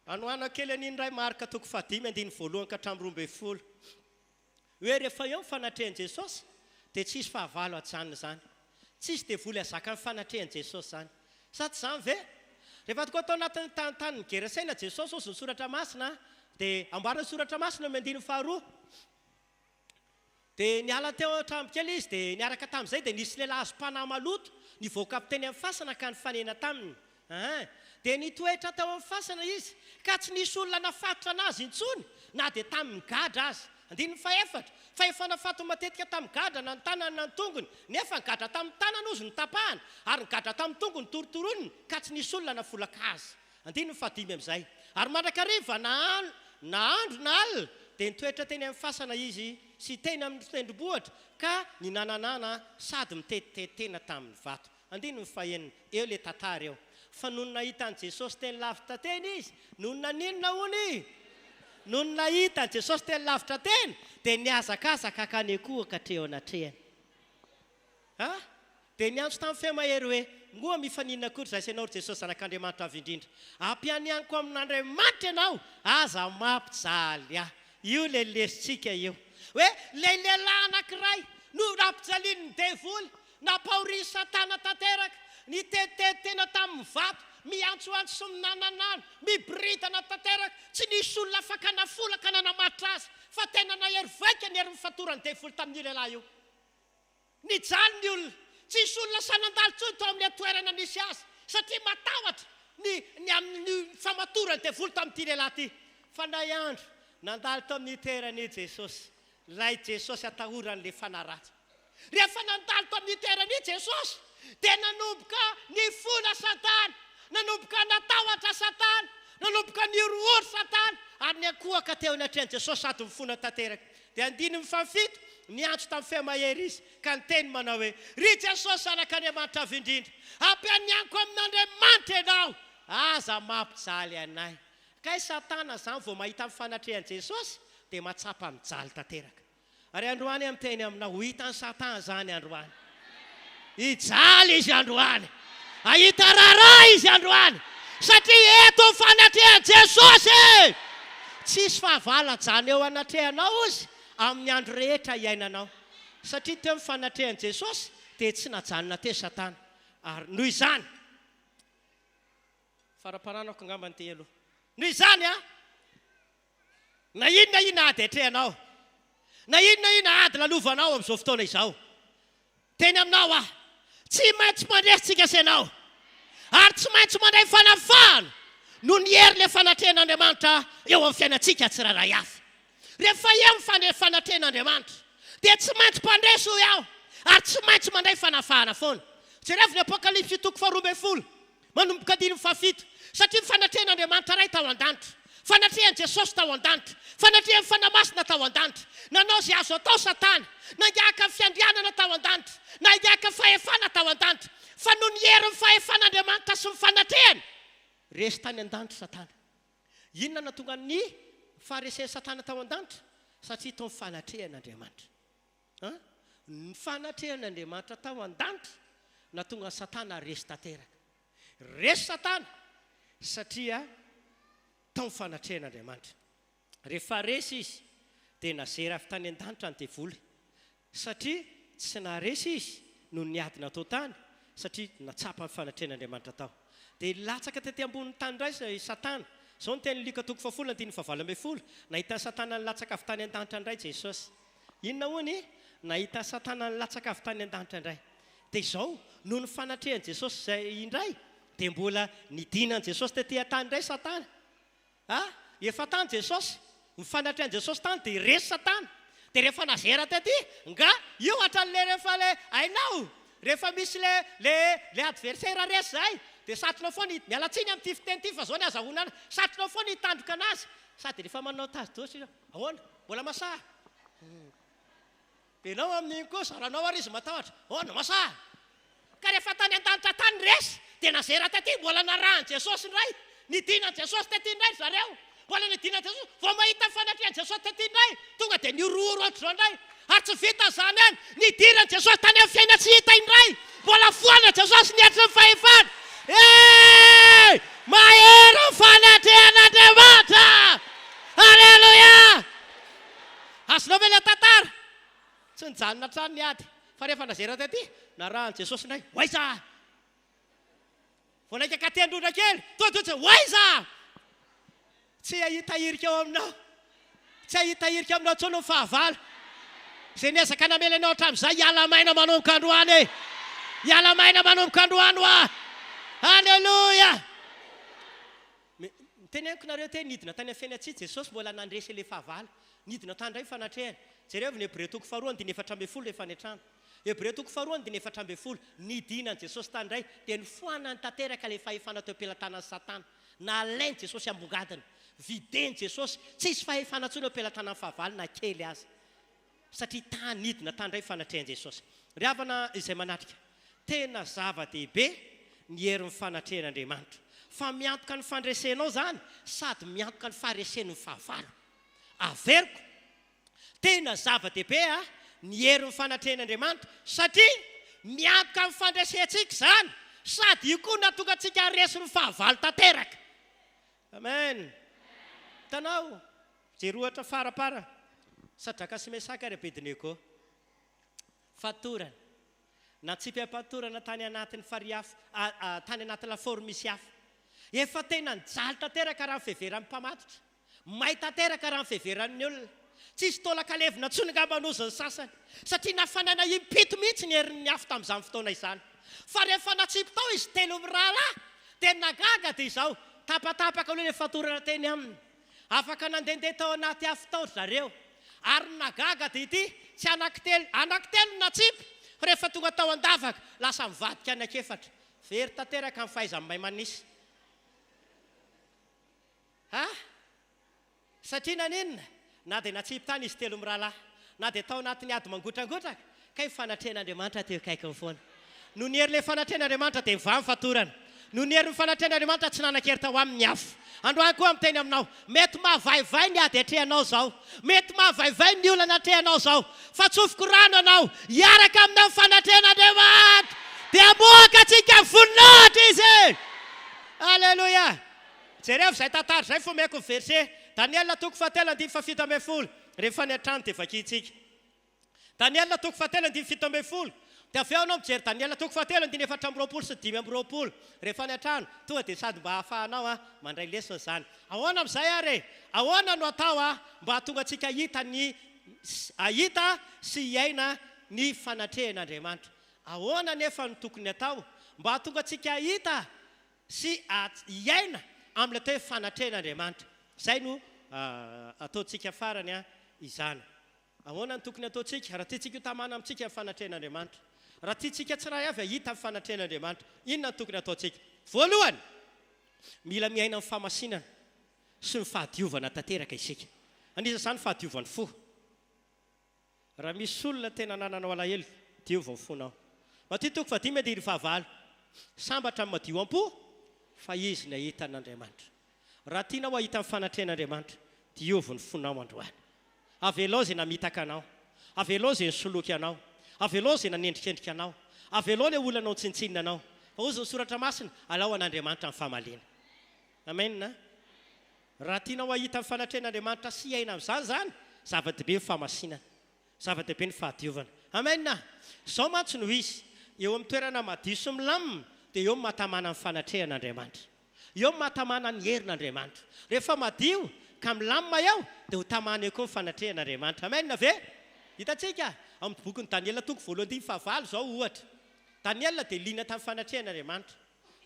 Anoana kely an'iny ray marika toko 5 voalohany ka hatramin'ny 12. Hoe rehefa eo ny fanatrehan'i Jesosy dia tsy hisy fahavalo ajanona zany. Tsy hisy devoly azaka ny fanatrehan'i Jesosy zany. Sa tsy zany ve? Rehefa tokoa tao anatin'ny tany ny Gerasaina Jesosy ozy ny soratra masina, dia amboarina soratra masina amin'ny 2. Dia niala teo trambokely izy dia niaraka tamin'izay dia nisy lehilahy azo mpanahy maloto nivoaka teny amin'ny fasana ka nifanena taminy. Dia nitoetra tao amin'ny fasana izy ka tsy nisy olona nafatotra anazy intsony na dia tamin'ny gadra azy. 14. fa efa nafato matetika tamin'ny gadrana ny tanana ny tongony nefa ny gadra tamin'ny tanana ozy ny tapahana ary ny gadra tamin'ny tongony torotoroniny ka tsy nisy olona na volaka azy andiny ny fahadimy amin'izay ary mandrakariva na andro na alina dia nitoetra teny amin'ny fasana izy sy teny amin'ny tendrombohitra ka ninananana sady mitetitety-tena tamin'ny vato andiny ny fahenina eo le tantara eo fa noho nahita an' Jesosy teny lavitra teny izy noho naninona hony noho nahita an' Jesosy teny lavitra teny dia niazakazaka kany koa ka treo anatrehany dia niantso tamin'ny fehamahery hoe ngoa mifaninana kory zay sanao ry Jesosy zanak'Andriamanitra avy indrindra ampianianiko amin'Andriamanitra ianao aza mampijaly aho io le lesitsika io hoe le lehilahy anankiray no nampijaliany ny devoly nampahory satana tanteraka nitetitety tena tamin'ny vato miantsoantso sy minananano miboridana tanteraka tsy nisy olona afaka nafolaka nanamatra azy fa tena nahery vaika ny hery mifatorany devoly tamin'ny lehilahy io nijaly ny olona tsisy olona sanandalo tsony tao amin'ny atoerana nisy azy satria matahotra ny amin'ny famatorany devoly tamin'ity lehilahy ty fa nay andro nandalo tao amin'ny toerany Jesosy lay Jesosy atahoran'le fanaratsy rehefa nandalo tao amin'ny toerany Jesosy dia nanomboka ny fona satana nanomboka natahotra satana nanomboka ny orohoro satana ary ny akohaka teo anatrehany Jesosy sady mifona tanteraka dia andiny mifafito niantso tamin'ny fehamahery izy ka niteny manao hoe ry Jesosy zanak'Andriamanitra avy indrindra ampianianiko amin'Andriamanitra ianao aza mampijaly anay kay satana zany vao mahita amin'ny fanatrehan'i Jesosy dia matsapa mijaly tanteraka ary androany amin'ny teny aminao ho hitan'ny satana zany androany hijaly izy androany ahita raharaha izy androany satria eto ny fanatrehan'i Jesosy tsisy fahavalana zany eo anatrehanao izy amin'ny andro rehetra iainanao satria teo amin'ny fanatrehan'i Jesosy dia tsy najanona te satana ary noho izany faraparanako angamba ny telo noho izany na inona ady atrehanao na inona ady lalovanao amin'izao fotoana izao teny aminao tsy maintsy mandresitsika senao ary tsy maintsy mandray fanafahana no ny hery le fanatrehan'Andriamanitra eo amin'ny fiainantsika tsirairay avy rehefa eo ny fanatrehan'Andriamanitra dia tsy maintsy mpandresy ho iaho ary tsy maintsy mandray fanafahana foana jerevy ny Apokalipsy 12 manomboka 17 satria fanatrehan'Andriamanitra ray tao an-danitra fanatrehan'i Jesosy tao an-danitra fanatrehan'ny fanamasina tao an-danitra nanao zay azo atao satana nangaka fiandrianana tao an-danitra nangaka fahefana tao an-danitra fa noho ny hery ny fahefan'Andriamanitra sy ny fanatrehany resy tany an-danitra satana inona na tonga ny faharesen'ny satana tao an-danitra satria tao ny fanatrehan'Andriamanitra ny fanatrehan'Andriamanitra tao an-danitra na tonga ny satana resy tanteraka resy satana satria tao ny fanatrehan'Andriamanitra rehefa resy izy dia nazera avy tany an-danitra ny devoly satria tsy naresy izy noho ny ady natao tany satria natsapa ny fanatrehan'Andriamanitra tao dia latsaka tety ambonin'ny tany indray satana zao ny teny Luka 2:9-12 nahita satana nilatsaka avy tany an-danitra indray Jesosy inona hony nahita satana nilatsaka avy tany an-danitra indray dia izao noho ny fanatrehan'i Jesosy zay indray dia mbola nidinan' Jesosy tetỳ tany indray satana efa tany Jesosy ny fanatrehan'i Jesosy tany dia resy satana dia rehefa nazera tetỳ nga io hatran'le rehefa le ainao rehefa misy le adversaire resy zay dia satrinao foana mialatsiny amin'ity fiteny fa zao ny azahoana satrinao foana hitandroka anazy sady rehefa manao tazy-dosy ahoana mbola masaha dia ianao amin'iny koa zaranao ary izy matahotra ahoana masaha ka rehefa tany an-danitra tany resy dia nazera tetỳ mbola narahan'i Jesosy indray nidinan' Jesosy tetỳ indray zareo mbola nidinan' Jesosy vao mahita fanatrehan'i Jesosy tetỳ indray tonga dia niorohoro ohatry zao indray ary tsy vita zany any nidinan' Jesosy tany amin'ny fiaina tsy hita indray mbola foana Jesosy niatry ny fahefana mahery ny fanatrehan'Andriamanitra alleluia azonao ve le tantara tsy nijanona trano ny ady fa rehefa nazera tetỳ narahan'i Jesosy indray hoaiza vao naika ka te-Androndrakely tototsy hoaiza tsy ahitahirika ao aminao tsy ahitahirika aminao tsony ny fahavala zay niezaka namelanao hatramin'izay hiala maina manomboka androany hiala maina manomboka androany alleluia teneniko nareo te nidina tany amin'ny fiainantsika Jesosy mbola nandresy le fahavala nidina tany indray fanatrehany jereo ny Hébreu toko faharoa ny 4 le fanetrana. Hébreu toko faharoa ny 4 ny dinan Jesosy tany indray dia ny foanany tanteraka le fahefana teo am-pelantanan'ny Satana. Nalainy Jesosy ambongadiny, videny Jesosy, tsisy fahefana intsony eo am-pelantanan'ny fahavalo na kely azy. Satria tany nidina tany indray fanatrehan Jesosy. Ry havana izay manatrika, tena zava-dehibe ny herin'ny fanatrehan'Andriamanitra. Fa miantoka ny fandresenao zany sady miantoka ny faharesen'ny fahavalo. Averiko, tena zava-dehibe ny herin'ny fanatrehan'Andriamanitra satria miantoka ny fandresentsika zany sady io koa natonga antsika haresin'ny fahavalo tanteraka. Amen. Tanao, jerohatra farapara. Sadraka sy mesaka ry Abednego. Fatorana. Natsipy-patorana tany anatin'ny farihafa, tany anatin'ny lafaoro misy hafa. Efa tena nijaly tanteraka raha ny fiheveram-pamatotra. May tanteraka raha ny fiheveran'ny olona. Tsisy taolan-kalevina ntsony ngamba-nozany sasany. Satria nafanana impito mihitsy ny herin'ny hafa tamin'izany fotoana izany. Fa rehefa natsipy tao izy 3 mirahalahy, dia nagaga dia izao. Tapatapaka aloha le fatorana teny aminy. Afaka nandendeha tao anaty afo tao zareo. Ary nagaga dia ity, tsy anankitelo natsipy. Rehefa tonga tao an-davaka, lasa mivadika anankefatra. Very tanteraka amin'ny fahaizany mahay manisy. Satria naninona? Na dia natsipy tany izy 3 mirahalahy, na dia tao anatin'ny ady mangotragotraka, kay fanatrehan'Andriamanitra teo kaikany foana. No ny hery le fanatrehan'Andriamanitra dia mivamy fatorana. No ny hery ny fanatrehan'Andriamanitra tsy nanan-kery tao amin'ny afo. Androany koa miteny aminao, mety mahavaivay ny ady atrehanao zao, mety mahavaivay ny olana atrehanao zao, fa tsofoko rano anao, hiaraka aminao fanatrehan'Andriamanitra, dia amoaka antsika voninahitra izy. Alleluia. Jereo izay tantara izay fomeko ny verset. Daniel toko 7:7. Rehefa ny an-trano dia vakitsika. Daniel toko 7:7. Dia avy eo anao mijery Daniel toko 7:4 sy 5:20. Rehefa ny an-trano, tonga dia sady mba hahafahanao mandray lesona zany. Ahoana amin'izay ary? Ahoana no atao mba hahatonga antsika ahita sy hiaina ny fanatrehan'Andriamanitra? Ahoana nefa no tokony atao mba hahatonga antsika ahita sy hiaina amin'ilay teo fanatrehan'Andriamanitra? Zay no ataontsika farany izany. Ahoana no tokony ataontsika raha tiantsika ho tamana amintsika ny fanatrehan'Andriamanitra? Raha tiantsika tsiray avy hahita ny fanatrehan'Andriamanitra, inona no tokony ataontsika? Voalohany, mila miaina amin'ny famasinana sy ny fahadiovana tanteraka isika. Anisan'izany fahadiovan'ny fo. Raha misy olona tena nananao alahelo, diova ny fonao. Mateo toko 10:9. Sambatra amin'ny madio am-po, fa izy ny ahita an'Andriamanitra. Raha tianao ahita ny fanatrehan'Andriamanitra, diova ny fonao androany. Avelao izay namitaka anao, avelao izay nisoloky anao, avelao izay nanendrikendrika anao, avelao ilay olana ao tsintsinina anao. Fa ozy ny soratra masina, alao an'Andriamanitra ny fahamaliana. Amen. Raha tianao ahita ny fanatrehan'Andriamanitra sy hiaina amin'izany zany, zava-dehibe ny fahamasinana, zava-dehibe ny fahadiovana. Amen. Izao mantsy no izy, eo amin'ny toerana madio sy milamina, dia eo mahatamana ny fanatrehan'Andriamanitra. Eo mahatamana ny herin'Andriamanitra. Rehefa madio ka milamina eo, dia ho tamana eo koa ny fanatrehan'Andriamanitra. Amen ve? Hitantsika amin'ny bokin'ny Daniel toko 2:5 zao ohatra. Daniel dia liana tamin'ny fanatrehan'Andriamanitra.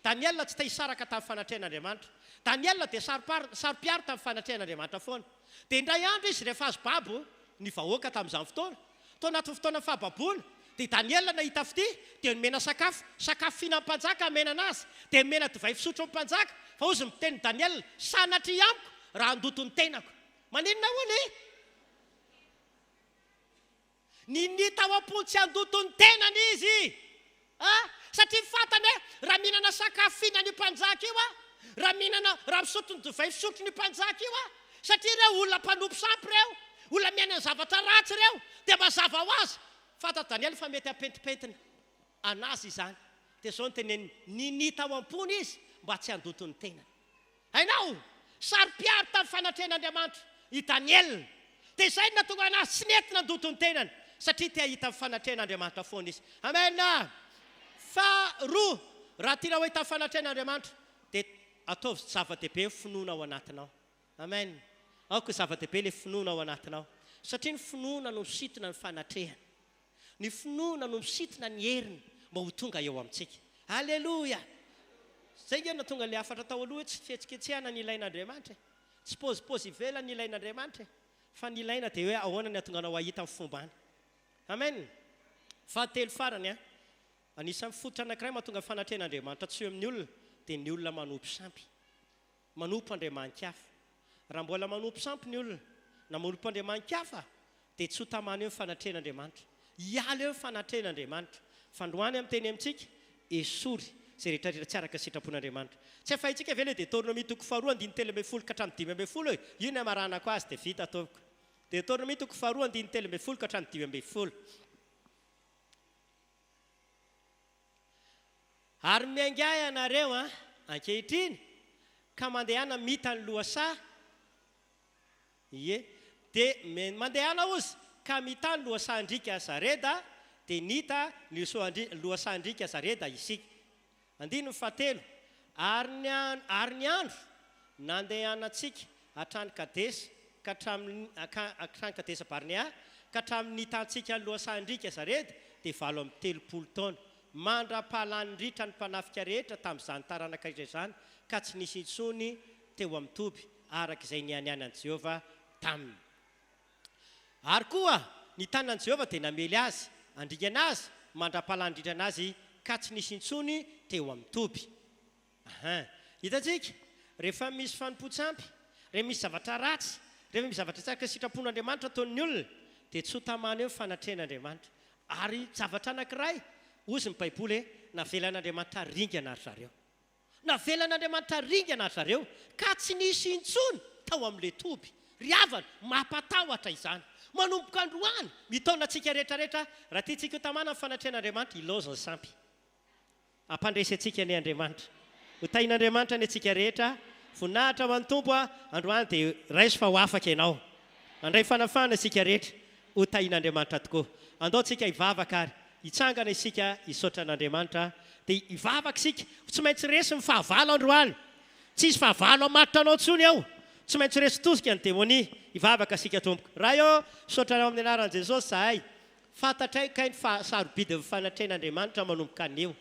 Daniel tsy te-hisaraka tamin'ny fanatrehan'Andriamanitra. Daniel dia saro-piaro tamin'ny fanatrehan'Andriamanitra foana. Dia indray andro izy rehefa azo babo ny vahoaka tamin'izany fotoana. Tao anatin'ny fotoana fahababoana, dia Daniel nahita fity, dia nomena sakafo fihinam-panjaka amenana azy, dia mena divay fisotro am-panjaka. Fa ozy miteny Daniel, sanatria amiko raha andoto ny tenako. Maninona hoany? Ny tao am-pony tsy andoto ny tenany izy. Satria fantany raha mihinana sakafo fihinany mpanjaka io raha misotro ny divay fisotro ny mpanjaka io satria ireo olona mpanompo sampy reo, olona miaina zavatra ratsy reo, dia mazava ho azy. Fanta Daniel fa mety apentipentina anazy izany. Dia zao ny teneny, ny tao am-pony izy mba tsy andoto ny tenany. Hainao, saro-piaro tamin'ny fanatrehan'Andriamanitra i Daniel. Dia izay natonga anazy tsy nety nandoto ny tenany, satria te ahita amin'ny fanatrehan'Andriamanitra foana izy. Amen. Faharoa, raha tianao ahita amin'ny fanatrehan'Andriamanitra, dia ataovy zava-dehibe ny finoana ao anatinao. Amen. Aoka zava-dehibe le finoana ao anatinao. Satria ny finoana no misintona ny fanatrehana. Ny finoana no misintona ny heriny mba ho tonga eo amintsika. Alleluia. Zay ngena tonga le afatra tao aloha tsy fihetsiketsehana ny ilain'Andriamanitra. Tsy pôzipôzy ivelany ny ilain'Andriamanitra. fa ny ilaina dia hoe ahoana ny atonga anao ahita amin'ny fomba any. Amen. Fahatelo farany a, anisan'ny fototra anankiray mahatonga fanatrehan'Andriamanitra tsy eo amin'ny olona dia ny olona manompo sampy. Manompo andriaman-kafa. Raha mbola manompo sampy ny olona na manompo andriaman-kafa dia tsy ho tamana eo ny fanatrehan'Andriamanitra. Hiala eo ny fanatrehan'Andriamanitra. Fandroany amin'ny teny amintsika esory izay rehetrarehetra tsy araka sitrapon'Andriamanitra. Tsy afahintsika ve ilay Deutéronomie 2:7-10 ka hatramin'ny 5 io ny amaranako azy dia vita ataoviko. Deutéronomie 2:7-10 ka hatramin'ny 5. Ary miaingahy ianareo ankehitriny ka mandehana mitany lohasaha. Ie, dia mandehana ozy ka mitany lohasahandrika zareda dia nita lohasahandrika zareda isika. Andino fahatelo, ary ny andro nandehanantsika hatrany Kadesa ka hatrany Kadesa Barnea ka hatramin'ny nitantsika ny lohasahandrika zareda dia 7 taona. Mandra-pahalanindritra ny mpanafika rehetra tamin'izany taranaka izany ka tsy nisy intsony teo amin'ny toby araka izay nianianan'i Jehovah taminy. Ary koa ny tanan'i Jehovah dia namely azy, andrikana azy, mandra-pahalanindritra anazy ka tsy nisy intsony teo amin'ny toby. Hitantsika, rehefa misy fanompo-tsampy, rehefa misy zavatra ratsy, rehefa misy zavatra tsy araka sitrapon'Andriamanitra ataon'ny olona dia tsy ho tamana eo ny fanatrehan'Andriamanitra. Ary zavatra anankiray ozy ny Baiboly navelan'Andriamanitra ringana ary zareo. Navelan'Andriamanitra ringana ary zareo ka tsy nisy intsony tao amin'ilay toby. Ry havana, mampatahotra izany. Manomboka androany, mitaona antsika rehetrarehetra, raha tiantsika ho tamana ny fanatrehan'Andriamanitra, ilaozany sampy. Ampandresy antsika ny Andriamanitra. Ho tahin'Andriamanitra ny antsika rehetra, voninahitra ho an'ny Tompo androany dia raiso fa ho afaka ianao. Andray fanafahana antsika rehetra, ho tahin'Andriamanitra tokoa. Andao antsika hivavaka ary. Hitsangana isika hisaotra an'Andriamanitra dia hivavaka isika, tsy maintsy resy ny fahavalo androany. Tsisy fahavalo amatitra anao ntsony ao, tsy maintsy resy tosika ny demonia. Hivavaka isika tompoko. Raha eo saotra anao amin'ny anaran'i Jesosy zahay, fantatray kai ny sarobidy ny fanatrehan'Andriamanitra manomboka anio.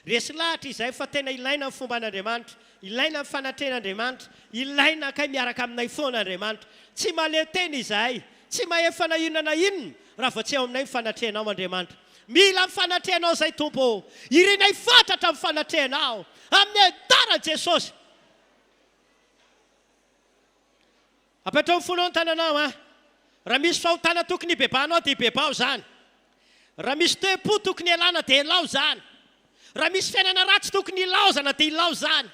Resy lahatra izay fa tena ilaina ny fomba an'Andriamanitra, ilaina ny fanatrehan'Andriamanitra, ilaina kai miaraka aminay foana Andriamanitra. Tsy maleo teny izahay, tsy mahefa na inona na inona raha vao tsy ao aminay ny fanatrehanao Andriamanitra. Mila mifanatrehanao izay Tompo, irenay fantatra amin'ny fanatrehanao amin'ny anaran'i Jesosy. Apetrao ny fonao ny tananao raha misy fahotana tokony hibebahanao dia hibebao zany. Raha misy toe-po tokony hialana dia ilao zany. Raha misy fiainana ratsy tokony ilaozana dia ilao zany.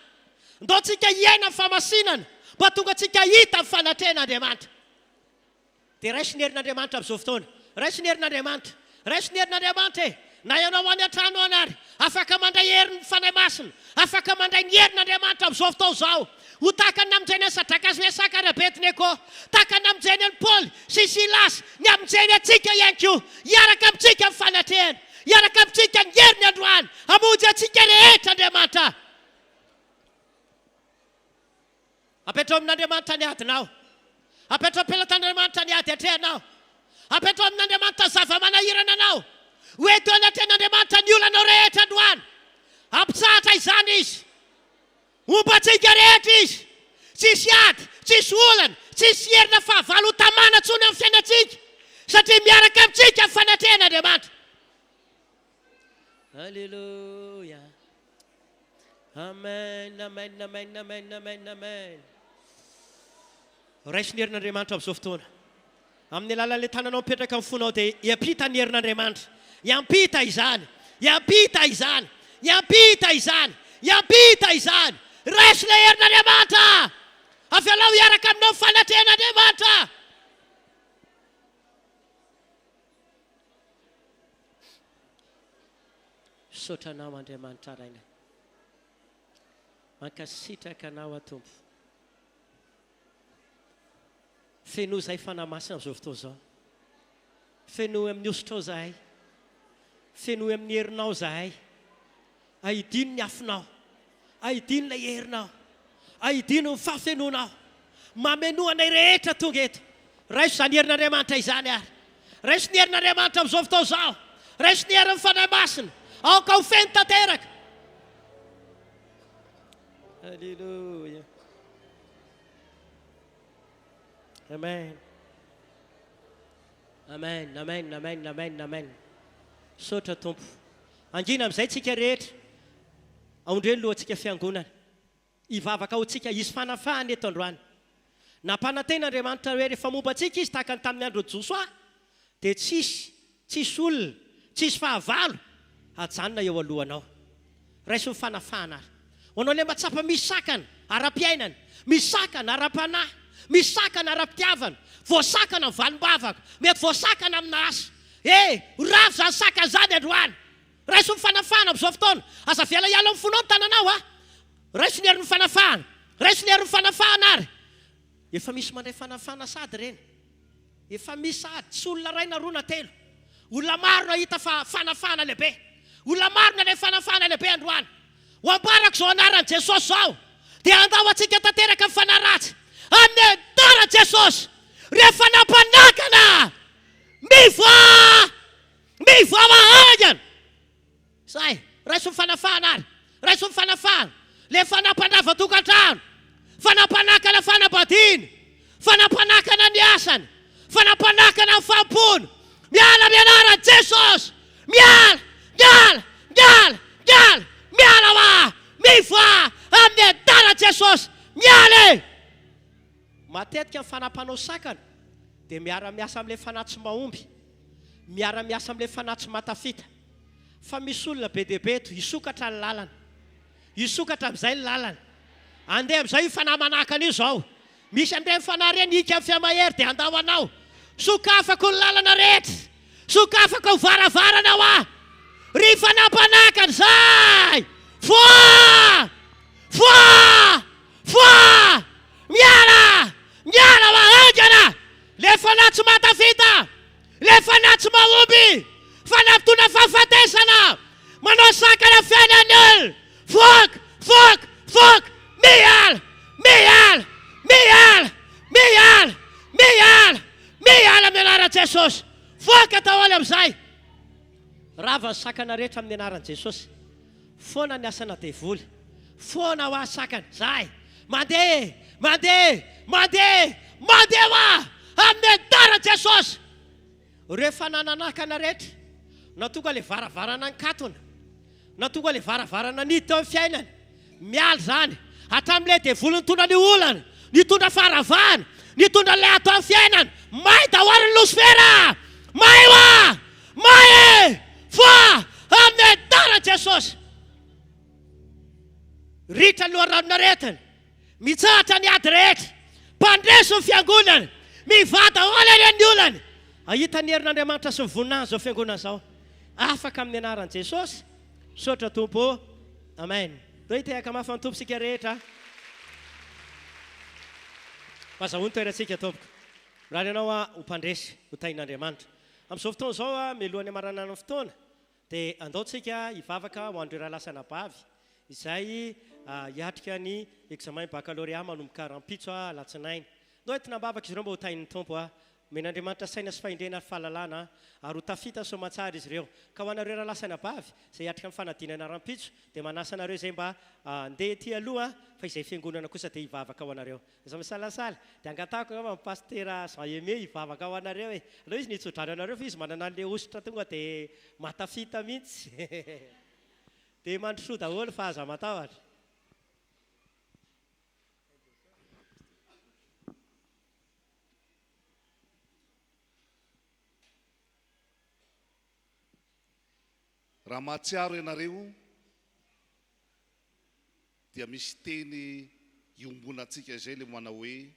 Ndao antsika hiaina amin'ny famasinana mba tonga antsika hita amin'ny fanatrehan'Andriamanitra. Dia raisy ny herin'Andriamanitra amin'izao fotoana. Raisy ny herin'Andriamanitra. Raisy ny herin'Andriamanitra na ianao any an-trano anary, afaka mandray herin'ny fanahy masina, afaka mandray ny herin'Andriamanitra amin'izao fotoana izao. Ho takany namonjeny ny Sadrakasy ny Sakarabetineko, takany namonjeny ny Paoly sy Silasy, ny amonjeny antsika ihany koa, hiaraka amintsika amin'ny fanatrehana, hiaraka amintsika ny herin'ny androany, hamonjy antsika rehetra Andriamanitra. Apetrao amin'Andriamanitra ny adinao, apetrao am-pelatandriamanitra ny ady atrehanao, apetrao amin'Andriamanitra zava-manahirana anao. Hoeto anaten'Andriamanitra ny olanao rehetra androany. Ampitsahatra izany izy. Ombantsika rehetra izy. Tsisy ady, tsisy olana, tsisy herina fahavalo tamana tsony amin'ny fiainantsika. Satria miaraka amintsika amin'ny fanatrehan'Andriamanitra. Alleluia. Amen, amen, amen, amen, amen, amen. Raisy ny herin'Andriamanitra amin'izao fotoana. Amin'ny alalan'ilay tananao mipetraka amin'ny fonao dia hiampita ny herin'Andriamanitra. Hiampita izany, hiampita izany, hiampita izany, hiampita izany. Raisy ilay herin'Andriamanitra. Avelao hiaraka aminao fanatrehan'Andriamanitra. Saotranao Andriamanitra raina. Mankasitraka anao a Tompo. Feno zahay fanahy masina amin'izao fotoana izao. Feno amin'ny osotrao zahay. Feno amin'ny herinao zahay. Ahidino ny afinao. Ahidino ilay herinao. Ahidino ny fahafenonao. Mameno anay rehetra tonga eto. Raiso izany herin'Andriamanitra izany ary. Raiso ny herin'Andriamanitra amin'izao fotoana izao. Raiso ny herin'ny fanahy masina. Aoka ho feno tanteraka. Alleluia. Amen. amen, amen, amen, amen, amen. Sotra tompo. Angina amin'izay tsika rehetra. Aondreny lohantsika fiangonana. Hivavaka ho tsika isy fanafahana eto androany. Nampanantena Andriamanitra hoe rehefa momba antsika izy tahaka ny tamin'ny andro Josoa, dia tsisy olona, tsisy fahavalo hajanona eo alohanao. Raiso ny fanafahana ary. Hoanao le matsapa misy sakana ara-piainana, misy sakana ara-panahy, misy sakana ara-pitiavana, voasakana amin'ny valim-bavaka, mety voasakana amina asa. Rafy zany saka zany androany. Raiso ny fanafahana amin'izao fotoana. Aza viala iala amin'ny fonao ny tananao a. Raiso ny hery ny fanafahana. Raiso ny hery ny fanafahana ary. Efa misy mandray fanafahana sady reny. Efa misy sady. Tsy olona ray na roa na telo. Olona maro na hita fanafahana lehibe. Olona maro na le fanafahana lehibe androany. Ho ambarako zao anaran'i Jesosy zao. Dia andao antsika tanteraka amin'ny fanaratsy. Amin'ny anaran'i Jesosy. Rehefa nampanakana. Mivoa mahangana. Zay, raiso ny fanafahana ary. Raiso ny fanafahana. Le fanampanava tokantrano. Fanampanakana fanambadiana. Fanampanakana ny asany. Fanampanakana ny fampony. Miala amin'ny anaran'i Jesosy. Miala wa. Mivoa amin'ny anaran'i Jesosy. Miala. Matetika ny fanampanao sakana dia miara-miasa amin'ilay fanahy tsy mahomby. Miara-miasa amin'ilay fanahy tsy matafita. Fa misy olona be dia be eto hisokatra ny lalana. Hisokatra amin'izay ny lalana. Andeha amin'izay io fanahy manakana io zao. Misy andeha fanahy reny hika amin'ny fiamahery dia andao anao. Sokafako ny lalana rehetra. Sokafako ny varavarana ho aho. Ry fanampanakana zay. Foa. Miala mahangana. Le fanahy tsy matafita. Le fanahy tsy mahomby. Fanampitona fahafatesana. Manao sakana fiainany. Fok. Miala amin'ny anaran'i Jesosy. Fok atao aly amin'izay. Rava ny sakana rehetra amin'ny anaran'i Jesosy. Foana ny asana devoly. Foana ho sakana. Zay. Mandeha wa amin'ny anaran'i Jesosy. Rehefa nananakana rehetra. Natonga le varavarana nkatona. Natonga le varavarana nito amin'ny fiainana. Miala zany. Hatramin'ilay devoly nitondra ny olana. Nitondra faharavana. Nitondra le ato amin'ny fiainana. May dahoary ny losifera. May foa amin'ny anaran'i Jesosy. Ritra ny loharanona retana. Mitsahatra ny ady rehetra. Mpandreso ny fiangonana. Mivada hoala ny olana. Ahita ny herin'Andriamanitra sy ny voninahiny zao fiangonana zao. Afaka amin'ny anaran'i Jesosy. Sotra tompo. Amen. Doi tehaka mafy ny tompo sika rehetra. Mazahony toerantsika tompoko. Raha ianao ho mpandresy ho tain'Andriamanitra. Amin'izao fotoana zao mialohan'ny amaranana ny fotoana dia andaontsika hivavaka ho andreo lasana bavy izay hiatrika ny examen baccalauréat manomboka rampitso alatsinainy. Ndao entina mbavaka izy ireo mba ho tain'ny tompo men'Andriamanitra saina sy fahindrena ary fahalalana ary ho tafita soamatsara izy ireo. Ka ho anareo lasana bavy izay hiatrika amin'ny fanadinana rampitso dia manasa anareo izay mba andeha ety aloha fa izay fiangonana kosa dia hivavaka ho anareo. Iza misalasala dia angatahako ngamba amin'ny pastera Jean-Aimé hivavaka ho anareo e. Aleo izy nitsodrany anareo fa izy manana an'ilay ositra tonga dia matafita mihitsy. Dia mandrosoa daholo fa aza matahotra. Raha mahatsiaro ianareo dia misy teny iombonantsika izay le manao hoe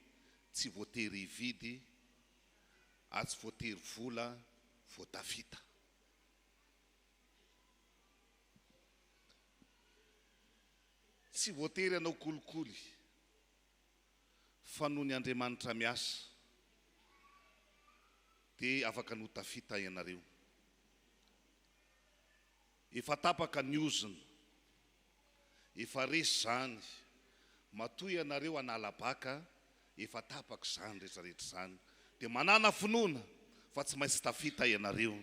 tsy voatery hividy ary tsy voatery vola voatafita. Tsy voatery anao kolikoly fa noho ny Andriamanitra miasa dia afaka no tafita ianareo. Efa tapaka ny ozony, efa resy zany, matoy ianareo analabaka, efa tapaka zany rehetrarehetra zany. Dia manana finoana fa tsy maintsy tafita ianareo.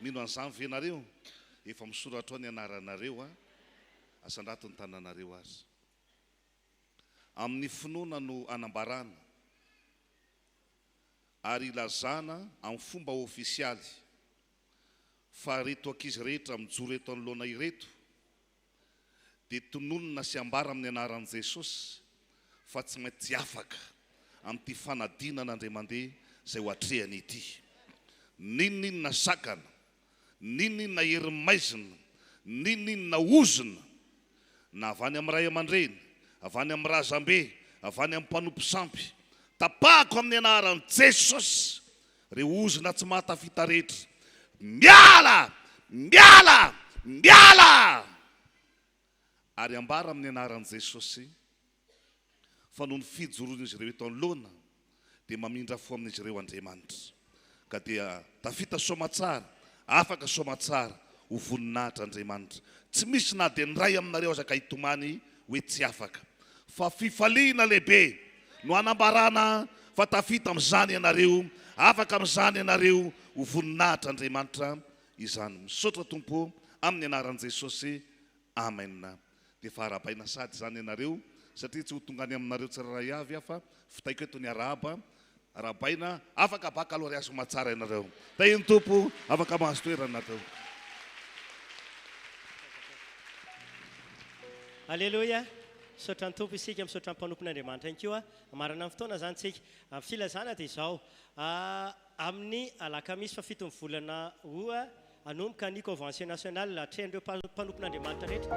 Mino an'izany ve ianareo? Efa misoratra ao ny anaranareo asandrato ny tananareo azy. Amin'ny finoana no anambarana. ary ilazana amin'ny fomba ofisialy fa reto ankizy rehetra mijoro eto anoloana ireto dia tononona sy ambara amin'ny anaran'i Jesosy fa tsy maintsy afaka amin'ity fanadinana andray mandeha izay ho atrehany ity. Ninona sakana, ninona herimaizina, ninona ozina, na avy any amin'ny ray aman-dreny, avy any amin'ny razambe, avy any amin'ny mpanompo sampy, tapahako amin'ny anaran'i Jesosy reo ozina tsy mahatafita rehetra. Miala! Miala! Miala! Ary ambara amin'ny anaran'i Jesosy fa noho ny fijoroan'izy ireo eto anoloana dia mamindra fo amin'izy ireo Andriamanitra. Ka dia tafita soamatsara, afaka soamatsara ho voninahitra Andriamanitra. Tsy misy na dia ny ray aminareo azaka hitomany hoe tsy afaka. Fa fifaliana lehibe no anambarana fa tafita amin'izany ianareo, afaka amin'izany ianareo ho voninahitra Andriamanitra izany. Misaotra Tompo amin'ny anaran'i Jesosy. Amen. Dia farabaina sady izany ianareo satria tsy ho tonga any aminareo tsiraray avy fa fitaiko eto ny arahaba. Arabaina afaka bakalorea soamatsara ianareo. Tainy Tompo afaka mahazo toerana ianareo. Alleluia. Misaotra ny Tompo isika, misaotra ny mpanompon'Andriamanitra ihany koa. Marana amin'ny fotoana zany tsika. Amin'ny filazana dia izao. Amin'ny Alakamisy fafito ny volana roa anomboka ny convention nationale atrehan'ireo mpanompon'Andriamanitra rehetra.